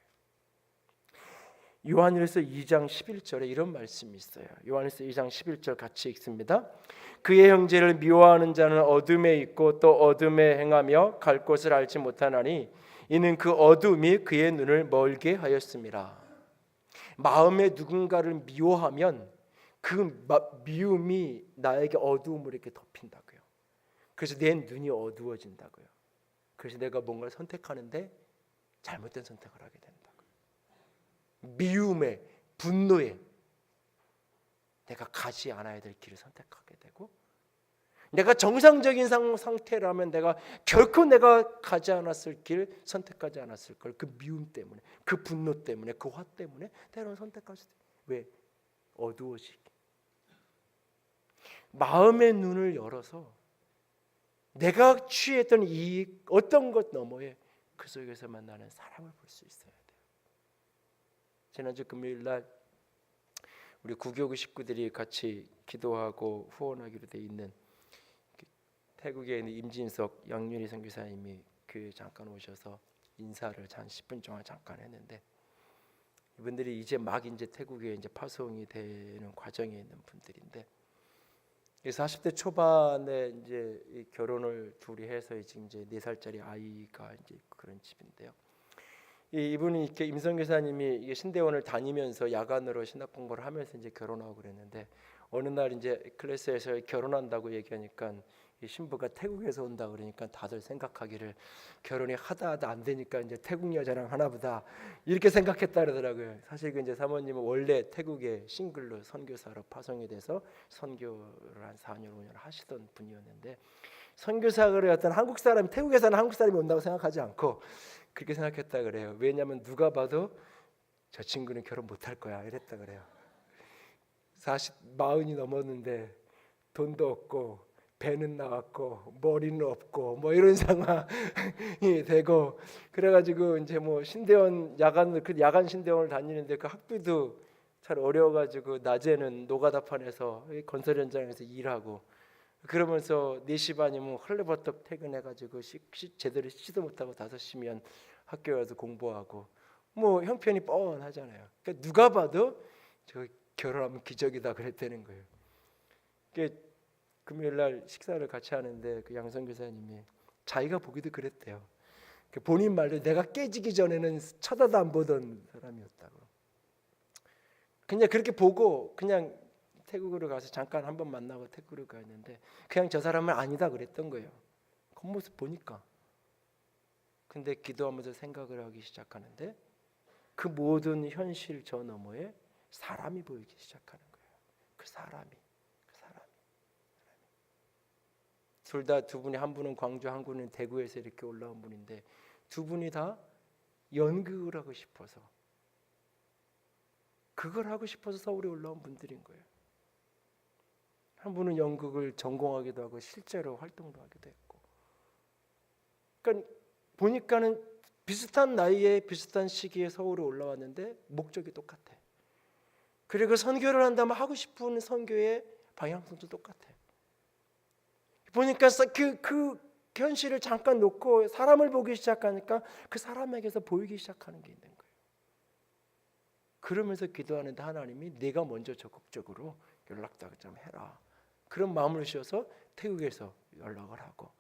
요한일서 2장 11절에 이런 말씀이 있어요. 요한일서 2장 11절 같이 읽습니다. 그의 형제를 미워하는 자는 어둠에 있고 또 어둠에 행하며 갈 곳을 알지 못하나니 이는 그 어둠이 그의 눈을 멀게 하였습니다. 마음에 누군가를 미워하면 그 미움이 나에게 어두움을 이렇게 덮인다고요. 그래서 내 눈이 어두워진다고요. 그래서 내가 뭔가를 선택하는데 잘못된 선택을 하게 된다고요. 미움에, 분노에 내가 가지 않아야 될 길을 선택하게 되고, 내가 정상적인 상태라면 내가 결코 내가 가지 않았을 길 선택하지 않았을 걸, 그 미움 때문에, 그 분노 때문에, 그 화 때문에 때로는 선택할 수도 있어요. 왜? 어두워지기. 마음의 눈을 열어서 내가 취했던 이 어떤 것 너머에 그 속에서 만나는 사랑을 볼 수 있어야 돼요. 지난주 금요일 날 우리 구교구 식구들이 같이 기도하고 후원하기로 돼 있는 태국에 있는 임진석 양윤희 선교사님이 그 잠깐 오셔서 인사를 한 10분 동안 잠깐 했는데, 이분들이 이제 막 이제 태국에 이제 파송이 되는 과정에 있는 분들인데, 40대 초반에 이제 결혼을 둘이 해서 이제 4살짜리 아이가 이제 그런 집인데요. 이분이 이렇게 임선교사님이 이게 신대원을 다니면서 야간으로 신학 공부를 하면서 이제 결혼하고 그랬는데, 어느 날 이제 클래스에서 결혼한다고 얘기하니까 이 신부가 태국에서 온다 그러니까 다들 생각하기를 결혼이 하다 안 되니까 이제 태국 여자랑 하나보다 이렇게 생각했다 그러더라고요. 사실 그 이제 사모님은 원래 태국에 싱글로 선교사로 파송이 돼서 선교를 한 4년 5년 하시던 분이었는데, 선교사를 어떤 한국 사람, 태국에 사는 한국 사람이 온다고 생각하지 않고 그렇게 생각했다 그래요. 왜냐하면 누가 봐도 저 친구는 결혼 못할 거야 이랬다 그래요. 40이 넘었는데 돈도 없고 배는 나왔고 머리는 없고 뭐 이런 상황이 되고, 그래가지고 이제 뭐 신대원 야간 신대원을 다니는데 그 학비도 잘 어려워가지고 낮에는 노가다판에서 건설 현장에서 일하고, 그러면서 4시 반이면 헐레벌떡 퇴근해가지고 제대로 씻지도 못하고 5시면 학교에 와서 공부하고, 뭐 형편이 뻔하잖아요. 그러니까 누가 봐도 저 결혼하면 기적이다 그랬다는 거예요. 그러니까 금요일 날 식사를 같이 하는데 그 양선 교사님이 자기가 보기도 그랬대요. 본인 말로 내가 깨지기 전에는 쳐다도 안 보던 사람이었다고. 그냥 그렇게 보고 그냥 태국으로 가서 잠깐 한번 만나고 태국으로 갔는데 그냥 저 사람은 아니다 그랬던 거예요. 겉모습 보니까. 근데 기도하면서 생각을 하기 시작하는데 그 모든 현실 저 너머에 사람이 보이기 시작하는 거예요. 그 사람이. 둘 다 두 분이 한 분은 광주, 한 분은 대구에서 이렇게 올라온 분인데 두 분이 다 연극을 하고 싶어서 그걸 하고 싶어서 서울에 올라온 분들인 거예요. 한 분은 연극을 전공하기도 하고 실제로 활동도 하기도 했고. 그러니까 보니까는 비슷한 나이에 비슷한 시기에 서울에 올라왔는데 목적이 똑같아. 그리고 선교를 한다면 하고 싶은 선교의 방향성도 똑같아. 보니까 그 현실을 잠깐 놓고 사람을 보기 시작하니까 그 사람에게서 보이기 시작하는 게 있는 거예요. 그러면서 기도하는데 하나님이 내가 먼저 적극적으로 연락도 좀 해라. 그런 마음을 주셔서 태국에서 연락을 하고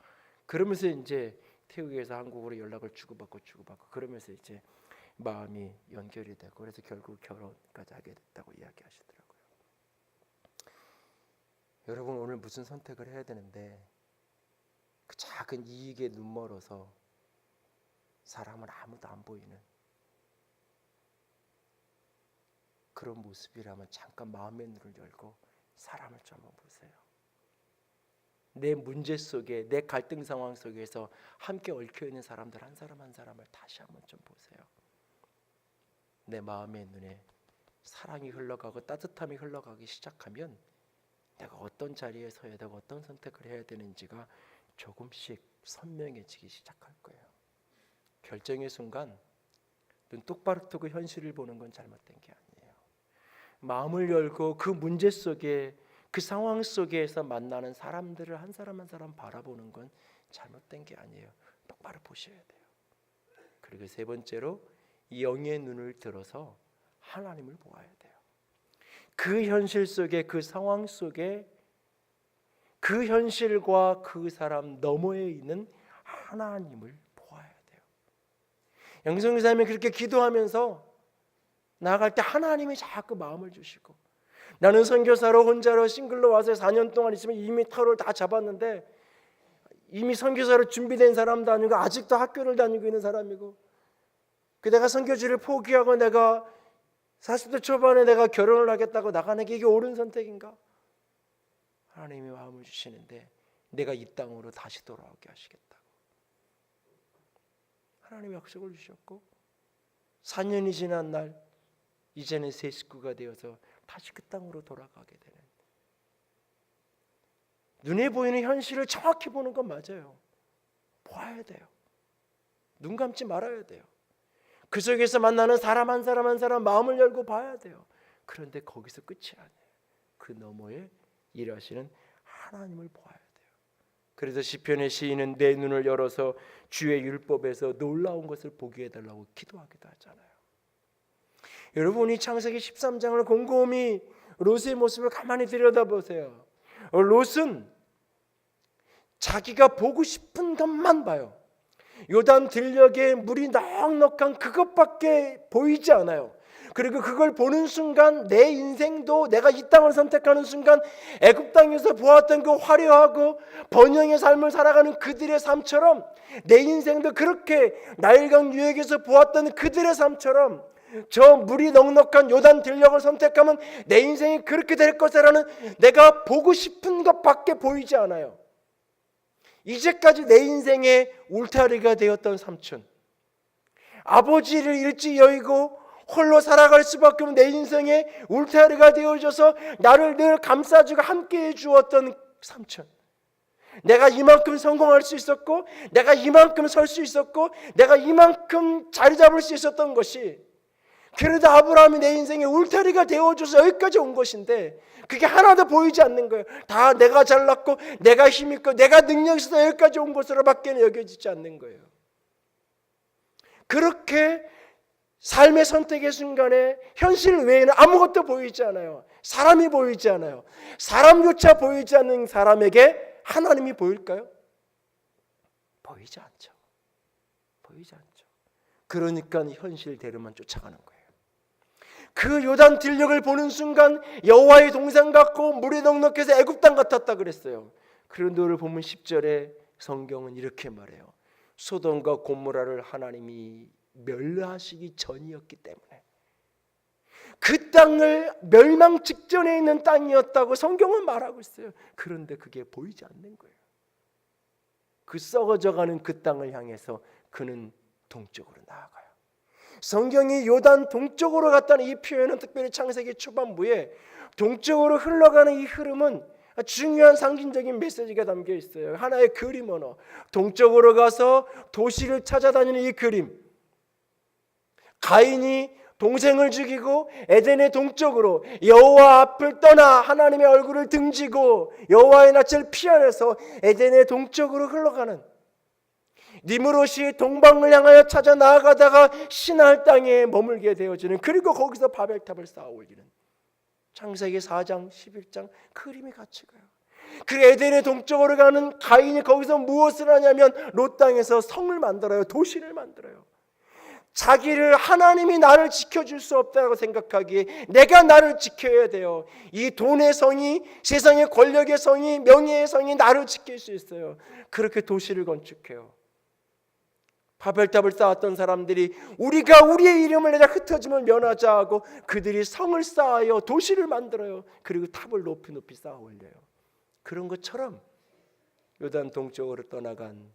그러면서 이제 태국에서 한국으로 연락을 주고받고 그러면서 이제 마음이 연결이 되고 그래서 결국 결혼까지 하게 됐다고 이야기하시더라고요. 여러분 오늘 무슨 선택을 해야 되는데 그 작은 이익에 눈멀어서 사람을 아무도 안 보이는 그런 모습이라면 잠깐 마음의 눈을 열고 사람을 좀 한번 보세요. 내 문제 속에 내 갈등 상황 속에서 함께 얽혀있는 사람들 한 사람 한 사람을 다시 한번 좀 보세요. 내 마음의 눈에 사랑이 흘러가고 따뜻함이 흘러가기 시작하면 내가 어떤 자리에 서야 되고 어떤 선택을 해야 되는지가 조금씩 선명해지기 시작할 거예요. 결정의 순간 눈 똑바로 뜨고 현실을 보는 건 잘못된 게 아니에요. 마음을 열고 그 문제 속에 그 상황 속에서 만나는 사람들을 한 사람 한 사람 바라보는 건 잘못된 게 아니에요. 똑바로 보셔야 돼요. 그리고 세 번째로 영의 눈을 들어서 하나님을 보아야 돼요. 그 현실 속에 그 상황 속에 그 현실과 그 사람 너머에 있는 하나님을 보아야 돼요. 영성교사님이 그렇게 기도하면서 나아갈 때 하나님이 자꾸 마음을 주시고 나는 선교사로 혼자로 싱글로 와서 4년 동안 있으면 이미 터를 다 잡았는데 이미 선교사로 준비된 사람도 아니고 아직도 학교를 다니고 있는 사람이고 내가 선교지를 포기하고 내가 40대 초반에 내가 결혼을 하겠다고 나가는 게 이게 옳은 선택인가? 하나님이 마음을 주시는데 내가 이 땅으로 다시 돌아오게 하시겠다고 하나님이 약속을 주셨고 4년이 지난 날 이제는 새 식구가 되어서 다시 그 땅으로 돌아가게 되는 눈에 보이는 현실을 정확히 보는 건 맞아요. 보아야 돼요. 눈 감지 말아야 돼요. 그 속에서 만나는 사람 한 사람 한 사람 마음을 열고 봐야 돼요. 그런데 거기서 끝이 아니에요. 그 너머에 일하시는 하나님을 보아야 돼요. 그래서 시편의 시인은 내 눈을 열어서 주의 율법에서 놀라운 것을 보게 해달라고 기도하기도 하잖아요. 여러분이 창세기 13장을 곰곰이 롯의 모습을 가만히 들여다보세요. 롯은 자기가 보고 싶은 것만 봐요. 요단 들녘에 물이 넉넉한 그것밖에 보이지 않아요. 그리고 그걸 보는 순간 내 인생도 내가 이 땅을 선택하는 순간 애굽 땅에서 보았던 그 화려하고 번영의 삶을 살아가는 그들의 삶처럼 내 인생도 그렇게 나일강 유역에서 보았던 그들의 삶처럼 저 물이 넉넉한 요단 들녘을 선택하면 내 인생이 그렇게 될 것이라는 내가 보고 싶은 것밖에 보이지 않아요. 이제까지 내 인생의 울타리가 되었던 삼촌, 아버지를 일찍 여의고 홀로 살아갈 수밖에 없는 내 인생의 울타리가 되어줘서 나를 늘 감싸주고 함께해 주었던 삼촌, 내가 이만큼 성공할 수 있었고 내가 이만큼 설 수 있었고 내가 이만큼 자리 잡을 수 있었던 것이 그래도 아브라함이 내 인생의 울타리가 되어줘서 여기까지 온 것인데 그게 하나도 보이지 않는 거예요. 다 내가 잘났고 내가 힘있고 내가 능력이 있어서 여기까지 온 것으로밖에 여겨지지 않는 거예요. 그렇게 삶의 선택의 순간에 현실 외에는 아무것도 보이지 않아요. 사람이 보이지 않아요. 사람조차 보이지 않는 사람에게 하나님이 보일까요? 보이지 않죠. 보이지 않죠. 그러니까 현실대로만 쫓아가는 거예요. 그 요단 들녘을 보는 순간 여호와의 동산 같고 물이 넉넉해서 애굽 땅 같았다 그랬어요. 그런데 오늘 보면 10절에 성경은 이렇게 말해요. 소돔과 고모라를 하나님이 멸하시기 전이었기 때문에, 그 땅을 멸망 직전에 있는 땅이었다고 성경은 말하고 있어요. 그런데 그게 보이지 않는 거예요. 그 썩어져가는 그 땅을 향해서 그는 동쪽으로 나아가요. 성경이 요단 동쪽으로 갔다는 이 표현은 특별히 창세기 초반부에 동쪽으로 흘러가는 이 흐름은 중요한 상징적인 메시지가 담겨 있어요. 하나의 그림 언어, 동쪽으로 가서 도시를 찾아다니는 이 그림. 가인이 동생을 죽이고 에덴의 동쪽으로 여호와 앞을 떠나 하나님의 얼굴을 등지고 여호와의 낯을 피하면서 에덴의 동쪽으로 흘러가는, 니므롯이 동방을 향하여 찾아 나아가다가 시나할 땅에 머물게 되어지는, 그리고 거기서 바벨탑을 쌓아 올리는, 창세기 4장 11장 그림이 같이 가요. 그 에덴의 동쪽으로 가는 가인이 거기서 무엇을 하냐면 롯 땅에서 성을 만들어요. 도시를 만들어요. 자기를, 하나님이 나를 지켜줄 수 없다고 생각하기에 내가 나를 지켜야 돼요. 이 돈의 성이, 세상의 권력의 성이, 명예의 성이 나를 지킬 수 있어요. 그렇게 도시를 건축해요. 바벨탑을 쌓았던 사람들이 우리가 우리의 이름을 내자 흩어짐을 면하자 하고 그들이 성을 쌓아요. 도시를 만들어요. 그리고 탑을 높이 높이 쌓아 올려요. 그런 것처럼 요단 동쪽으로 떠나간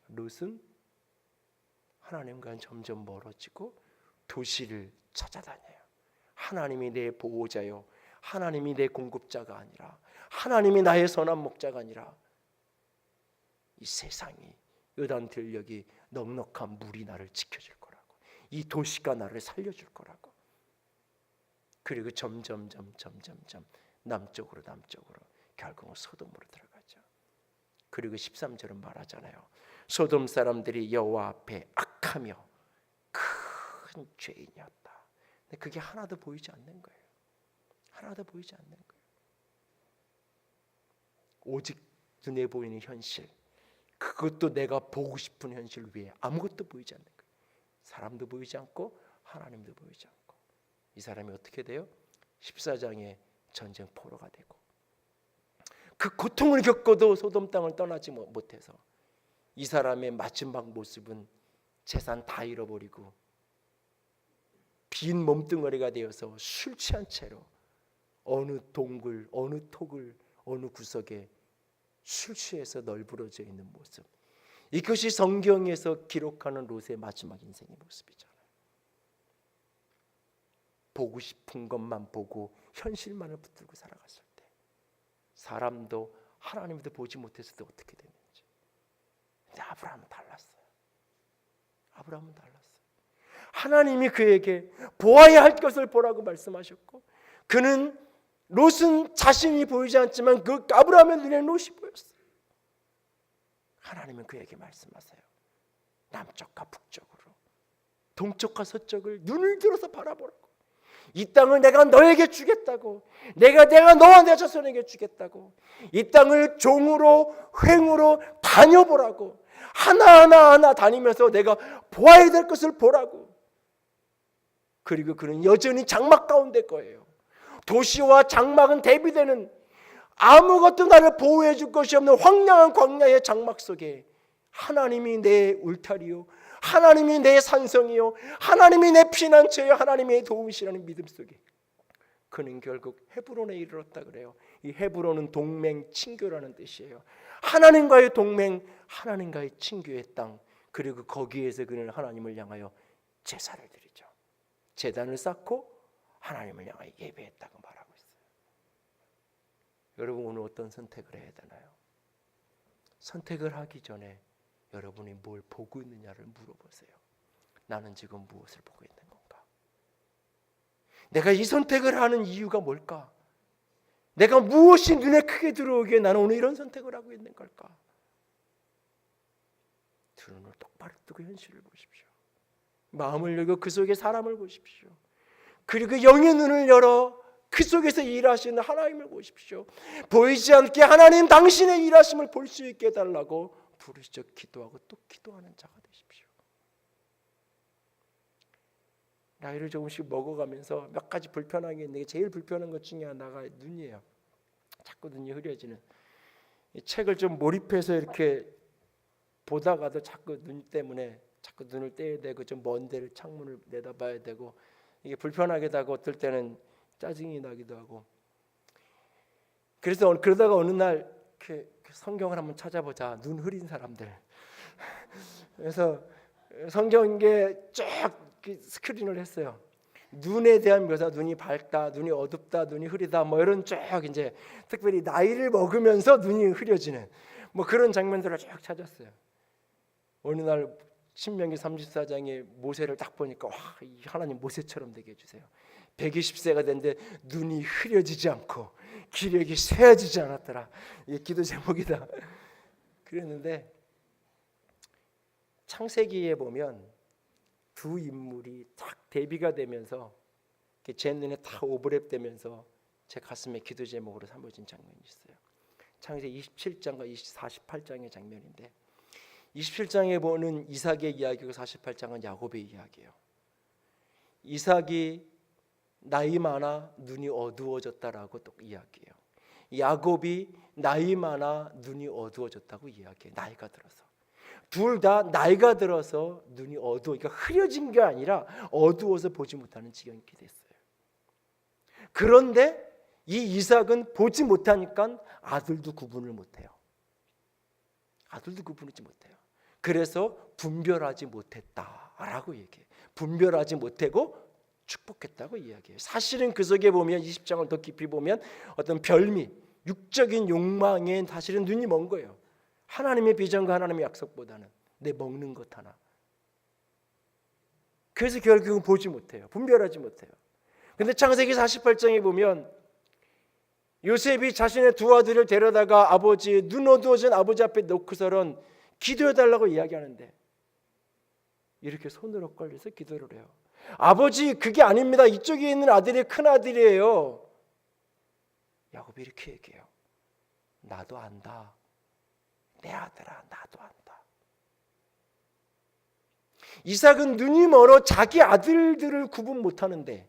롯은 하나님과는 점점 멀어지고 도시를 찾아다녀요. 하나님이 내 보호자요, 하나님이 내 공급자가 아니라, 하나님이 나의 선한 목자가 아니라 이 세상이, 요단 들녘이 넉넉한 물이 나를 지켜줄 거라고, 이 도시가 나를 살려줄 거라고. 그리고 점점 남쪽으로 결국은 소돔으로 들어가죠. 그리고 13절은 말하잖아요. 소돔 사람들이 여호와 앞에 악하며 큰 죄인이었다. 근데 그게 하나도 보이지 않는 거예요. 하나도 보이지 않는 거예요. 오직 눈에 보이는 현실, 그것도 내가 보고 싶은 현실 위에 아무것도 보이지 않는 거예요. 사람도 보이지 않고 하나님도 보이지 않고. 이 사람이 어떻게 돼요? 14장에 전쟁 포로가 되고, 그 고통을 겪어도 소돔 땅을 떠나지 못해서 이 사람의 마지막 모습은 재산 다 잃어버리고 빈 몸뚱어리가 되어서 술 취한 채로 어느 동굴, 어느 톡을, 어느 구석에 술 취해서 널브러져 있는 모습. 이것이 성경에서 기록하는 롯의 마지막 인생의 모습이잖아요. 보고 싶은 것만 보고 현실만을 붙들고 살아갔을 때 사람도 하나님도 보지 못했을 때 어떻게 됐는지. 근데 아브라함은 달랐어요. 아브라함은 달랐어요. 하나님이 그에게 보아야 할 것을 보라고 말씀하셨고, 그는, 롯은 자신이 보이지 않지만 그 아브라함의 눈에 롯이 보였어요. 하나님은 그에게 말씀하세요. 남쪽과 북쪽으로, 동쪽과 서쪽을 눈을 들어서 바라보라고. 이 땅을 내가 너에게 주겠다고, 내가 너와 내 자손에게 주겠다고. 이 땅을 종으로, 횡으로 다녀보라고. 하나하나 다니면서 내가 보아야 될 것을 보라고. 그리고 그는 여전히 장막 가운데 거예요. 도시와 장막은 대비되는, 아무것도 나를 보호해 줄 것이 없는 황량한 광야의 장막 속에 하나님이 내 울타리요, 하나님이 내 산성이요, 하나님이 내 피난처요, 하나님의 도우시라는 믿음 속에 그는 결국 헤브론에 이르렀다 그래요. 이 헤브론은 동맹, 친교라는 뜻이에요. 하나님과의 동맹, 하나님과의 친교의 땅. 그리고 거기에서 그는 하나님을 향하여 제사를 드리죠. 제단을 쌓고 하나님을 향하여 예배했다고 말하고 있어요. 여러분, 오늘 어떤 선택을 해야 되나요? 선택을 하기 전에 여러분이 뭘 보고 있느냐를 물어보세요. 나는 지금 무엇을 보고 있는 건가? 내가 이 선택을 하는 이유가 뭘까? 내가 무엇이 눈에 크게 들어오기에 나는 오늘 이런 선택을 하고 있는 걸까? 두 눈을 똑바로 뜨고 현실을 보십시오. 마음을 열고 그 속에 사람을 보십시오. 그리고 영의 눈을 열어 그 속에서 일하시는 하나님을 보십시오. 보이지 않게 하나님 당신의 일하심을 볼 수 있게 해달라고 부르짖어 기도하고 또 기도하는 자가 되십시오. 나이를 조금씩 먹어가면서 몇 가지 불편한 게 있는데 제일 불편한 것 중에 하나가 눈이에요. 자꾸 눈이 흐려지는. 이 책을 좀 몰입해서 이렇게 보다가도 자꾸 눈 때문에 자꾸 눈을 떼야 되고 좀 먼 데를 창문을 내다봐야 되고 이게 불편하기도 하고 어떨 때는 짜증이 나기도 하고 그래서 그러다가 어느 날 이렇게 성경을 한번 찾아보자. 눈 흐린 사람들. 그래서 성경에 쫙 스크린을 했어요. 눈에 대한 묘사, 눈이 밝다, 눈이 어둡다, 눈이 흐리다, 뭐 이런 쫙 이제 특별히 나이를 먹으면서 눈이 흐려지는 뭐 그런 장면들을 쫙 찾았어요. 어느 날 신명기 34장에 모세를 딱 보니까 와, 이 하나님 모세처럼 되게 해주세요. 120세가 됐는데 눈이 흐려지지 않고 기력이 쇠해지지 않았더라. 이게 기도 제목이다. 그랬는데 창세기에 보면 두 인물이 딱 대비가 되면서 제 눈에 다 오버랩되면서 제 가슴에 기도 제목으로 삼아진 장면이 있어요. 창세기 27장과 48장의 장면인데 27장에 보는 이삭의 이야기고 48장은 야곱의 이야기예요. 이삭이 나이 많아 눈이 어두워졌다라고 또 이야기해요. 야곱이 나이 많아 눈이 어두워졌다고 이야기해요. 나이가 들어서. 둘 다 나이가 들어서 눈이 그러니까 흐려진 게 아니라 어두워서 보지 못하는 지경이 됐어요. 그런데 이 이삭은 보지 못하니까 아들도 구분을 못해요. 아들도 구분하지 못해요. 그래서 분별하지 못했다라고 얘기해요. 분별하지 못하고 축복했다고 이야기해요. 사실은 그 속에 보면 20장을 더 깊이 보면 어떤 별미, 육적인 욕망에 사실은 눈이 먼 거예요. 하나님의 비전과 하나님의 약속보다는 내 먹는 것 하나. 그래서 결국은 보지 못해요. 분별하지 못해요. 근데 창세기 48장에 보면 요셉이 자신의 두 아들을 데려다가 아버지 눈 어두워진 아버지 앞에 놓고서는 기도해달라고 이야기하는데 이렇게 손으로 걸려서 기도를 해요. 아버지 그게 아닙니다. 이쪽에 있는 아들이 큰 아들이에요. 야곱이 이렇게 얘기해요. 나도 안다. 내 아들아 나도 안다. 이삭은 눈이 멀어 자기 아들들을 구분 못하는데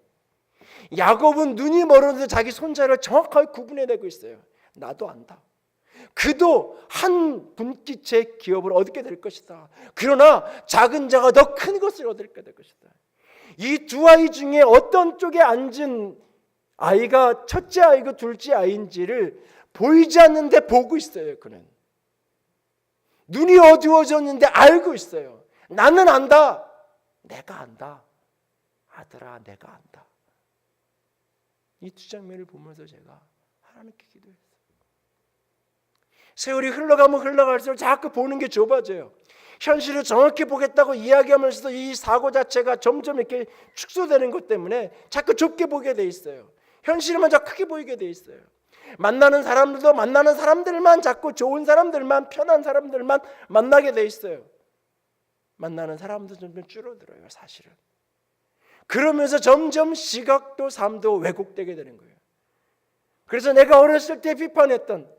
야곱은 눈이 멀어도 자기 손자를 정확하게 구분해내고 있어요. 나도 안다. 그도 한 분깃의 기업을 얻게 될 것이다. 그러나 작은 자가 더 큰 것을 얻게 될 것이다. 이 두 아이 중에 어떤 쪽에 앉은 아이가 첫째 아이고 둘째 아이인지를 보이지 않는데 보고 있어요. 그는 눈이 어두워졌는데 알고 있어요. 나는 안다. 내가 안다. 아들아 내가 안다. 이 두 장면을 보면서 제가 하나님께 기도했어요. 세월이 흘러가면 흘러갈수록 자꾸 보는 게 좁아져요. 현실을 정확히 보겠다고 이야기하면서도 이 사고 자체가 점점 이렇게 축소되는 것 때문에 자꾸 좁게 보게 돼 있어요. 현실만 자꾸 크게 보이게 돼 있어요. 만나는 사람들도 만나는 사람들만 자꾸 좋은 사람들만 편한 사람들만 만나게 돼 있어요. 만나는 사람도 점점 줄어들어요. 사실은. 그러면서 점점 시각도 삶도 왜곡되게 되는 거예요. 그래서 내가 어렸을 때 비판했던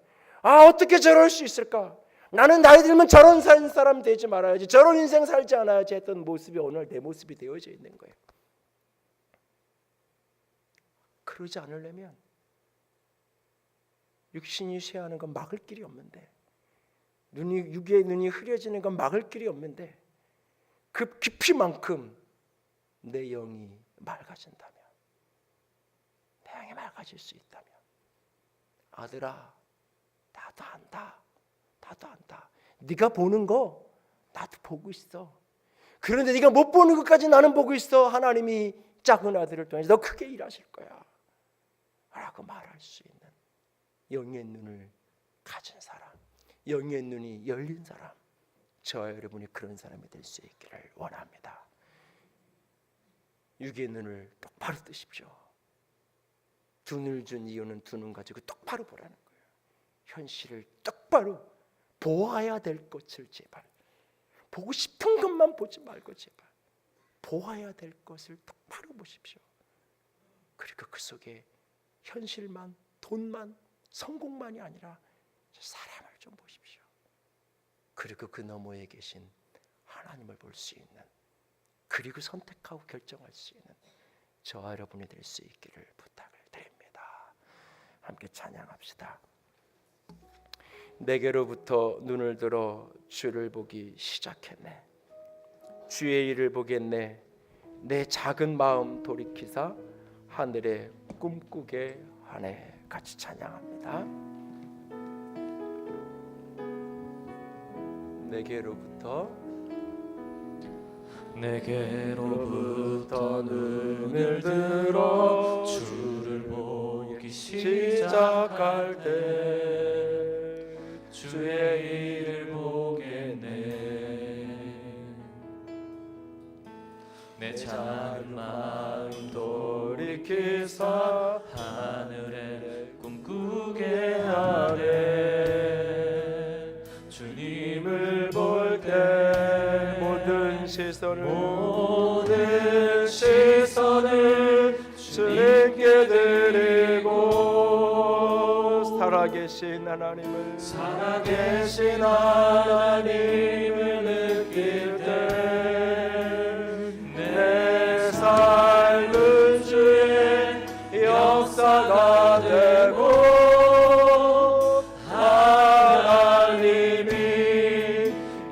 어떻게 저럴 수 있을까? 나는 나이 들면 저런 사람 되지 말아야지. 저런 인생 살지 않아야지 했던 모습이 오늘 내 모습이 되어져 있는 거예요. 그러지 않으려면 육신이 쇠하는 건 막을 길이 없는데 육의 눈이 흐려지는 건 막을 길이 없는데 그 깊이만큼 내 영이 맑아진다면 내 영이 맑아질 수 있다면 아들아 나도 안다. 나도 안다. 네가 보는 거 나도 보고 있어. 그런데 네가 못 보는 것까지 나는 보고 있어. 하나님이 작은 아들을 통해서 너 크게 일하실 거야 라고 말할 수 있는 영의 눈을 가진 사람, 영의 눈이 열린 사람, 저와 여러분이 그런 사람이 될 수 있기를 원합니다. 육의 눈을 똑바로 뜨십시오. 두 눈을 준 이유는 두 눈 가지고 똑바로 보라는 거예요. 현실을 똑바로 보아야 될 것을 제발 보고 싶은 것만 보지 말고 제발 보아야 될 것을 똑바로 보십시오. 그리고 그 속에 현실만, 돈만, 성공만이 아니라 사람을 좀 보십시오. 그리고 그 너머에 계신 하나님을 볼 수 있는, 그리고 선택하고 결정할 수 있는 저와 여러분이 될 수 있기를 부탁을 드립니다. 함께 찬양합시다. 내게로부터 눈을 들어 주를 보기 시작했네. 주의 일을 보겠네. 내 작은 마음 돌이키사 하늘에 꿈꾸게 하네. 같이 찬양합니다. 내게로부터 눈을 들어 주를 보기 시작할 때 주의 일을 보겠네. 내 작은 마음 돌이키사 하늘에 꿈꾸게 하네. 주님을 볼 때 모든 시선을 주님께 드리고 살아계신 하나님을 느낄 때 내 삶은 주의 역사가 되고 하나님이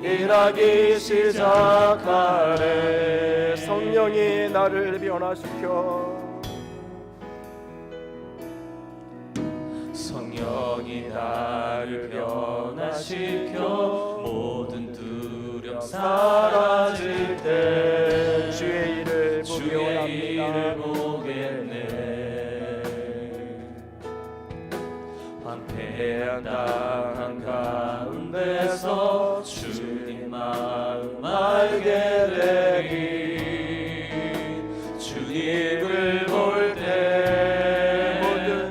일하기 시작하네. 성령이 나를 변화시켜 모든 두려움 사라질 때 주의 일을 보겠네. 황폐한 땅 한가운데서 주님 마음 알게 되리. 주님을 볼 때 모든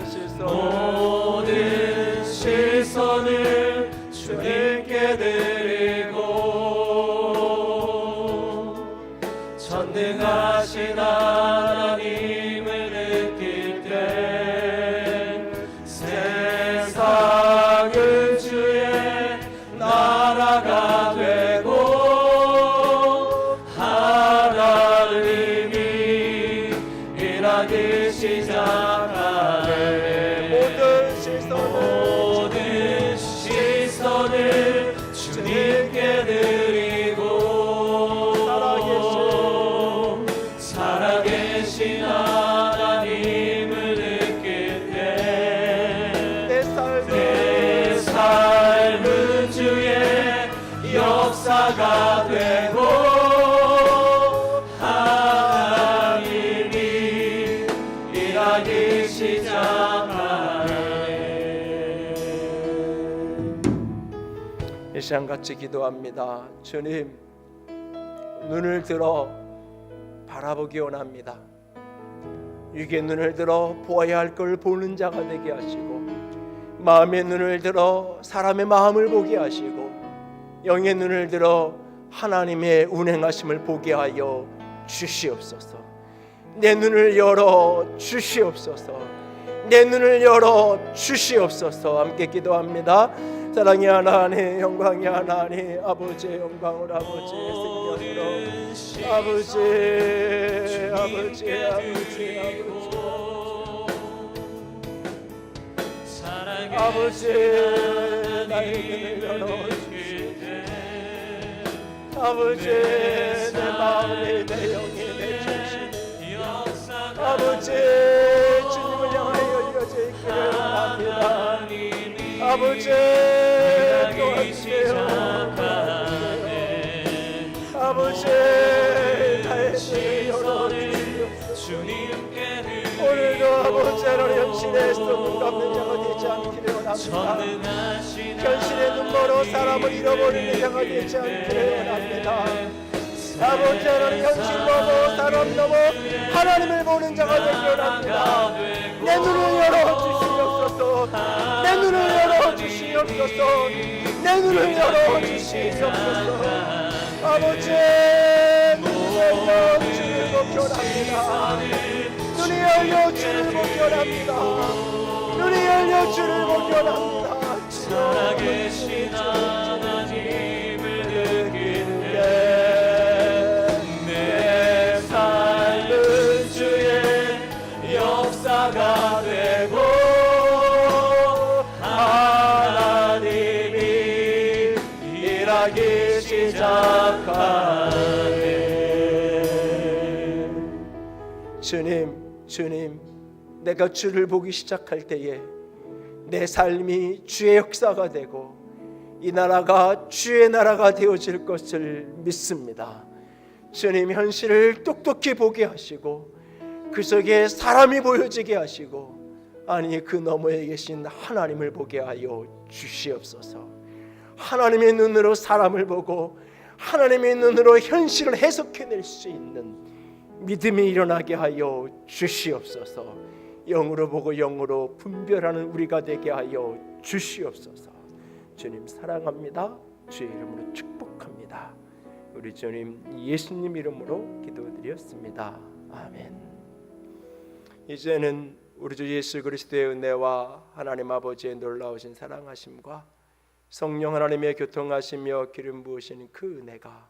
시선을 주님께 드리고 전능하신 하나님을 느낄 때 세상은 주의 나라가 되고 하나님이 일하기 시작하네. 모든 시선을 주님께 드리고 살아계신 하나님을 느낄 때 내 삶은 주의 역사가 되고 하나님이 일하기 시작하네. 이 시간 같이 기도합니다. 주님, 눈을 들어 바라보기 원합니다. 육의 눈을 들어 보아야 할 걸 보는 자가 되게 하시고, 마음의 눈을 들어 사람의 마음을 보게 하시고, 영의 눈을 들어 하나님의 운행하심을 보게 하여 주시옵소서. 내 눈을 열어 주시옵소서. 내 눈을 열어 주시옵소서. 함께 기도합니다. 사랑의 하나님, 영광의 하나님, 아버지의 영광으로, 아버지의 생명으로, 아버지 나에게 열어주시옵소서. 아버지, 내 마음이, 내 영이, 내 정신이 아버지 주님을 향하여 이어져 있기를 원합니다. 아버지 도와주세요. 아버지 나의 눈을 열어주시옵소서. 오늘도 아버지 하나님 현실에서 눈 감는 자가 되지 않기를 원합니다. 현실의 눈으로 사람을 잃어버리는 자가 되지 않기를 원합니다. 아버지 하나님 현실 넘어 사람 넘어 하나님을 보는 자가 되기를 원합니다. 내 눈을 열어주시옵소서. 내 눈을 열어주시옵소서. 내 눈을 열어주시옵소서. 아버지 눈을 열어 주를 높여랍니다. 눈이 열려 주를 보기 원합니다. 눈이 열려 주를 보기 원합니다. 살아계신 하나님을 느낄 때 내 삶은 주의 역사가 되고 하나님이 일하기 시작하네. 주님, 내가 주를 보기 시작할 때에 내 삶이 주의 역사가 되고 이 나라가 주의 나라가 되어질 것을 믿습니다. 주님, 현실을 똑똑히 보게 하시고 그 속에 사람이 보여지게 하시고 아니 그 너머에 계신 하나님을 보게 하여 주시옵소서. 하나님의 눈으로 사람을 보고 하나님의 눈으로 현실을 해석해낼 수 있는 믿음이 일어나게 하여 주시옵소서. 영으로 보고 영으로 분별하는 우리가 되게 하여 주시옵소서. 주님 사랑합니다. 주의 이름으로 축복합니다. 우리 주님 예수님 이름으로 기도드렸습니다. 아멘. 이제는 우리 주 예수 그리스도의 은혜와 하나님 아버지의 놀라우신 사랑하심과 성령 하나님의 교통하시며 기름 부으신 그 은혜가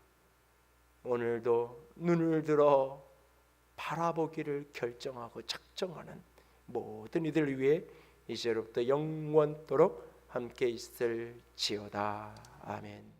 오늘도 눈을 들어 바라보기를 결정하고 작정하는 모든 이들을 위해 이제로부터 영원토록 함께 있을지어다. 아멘.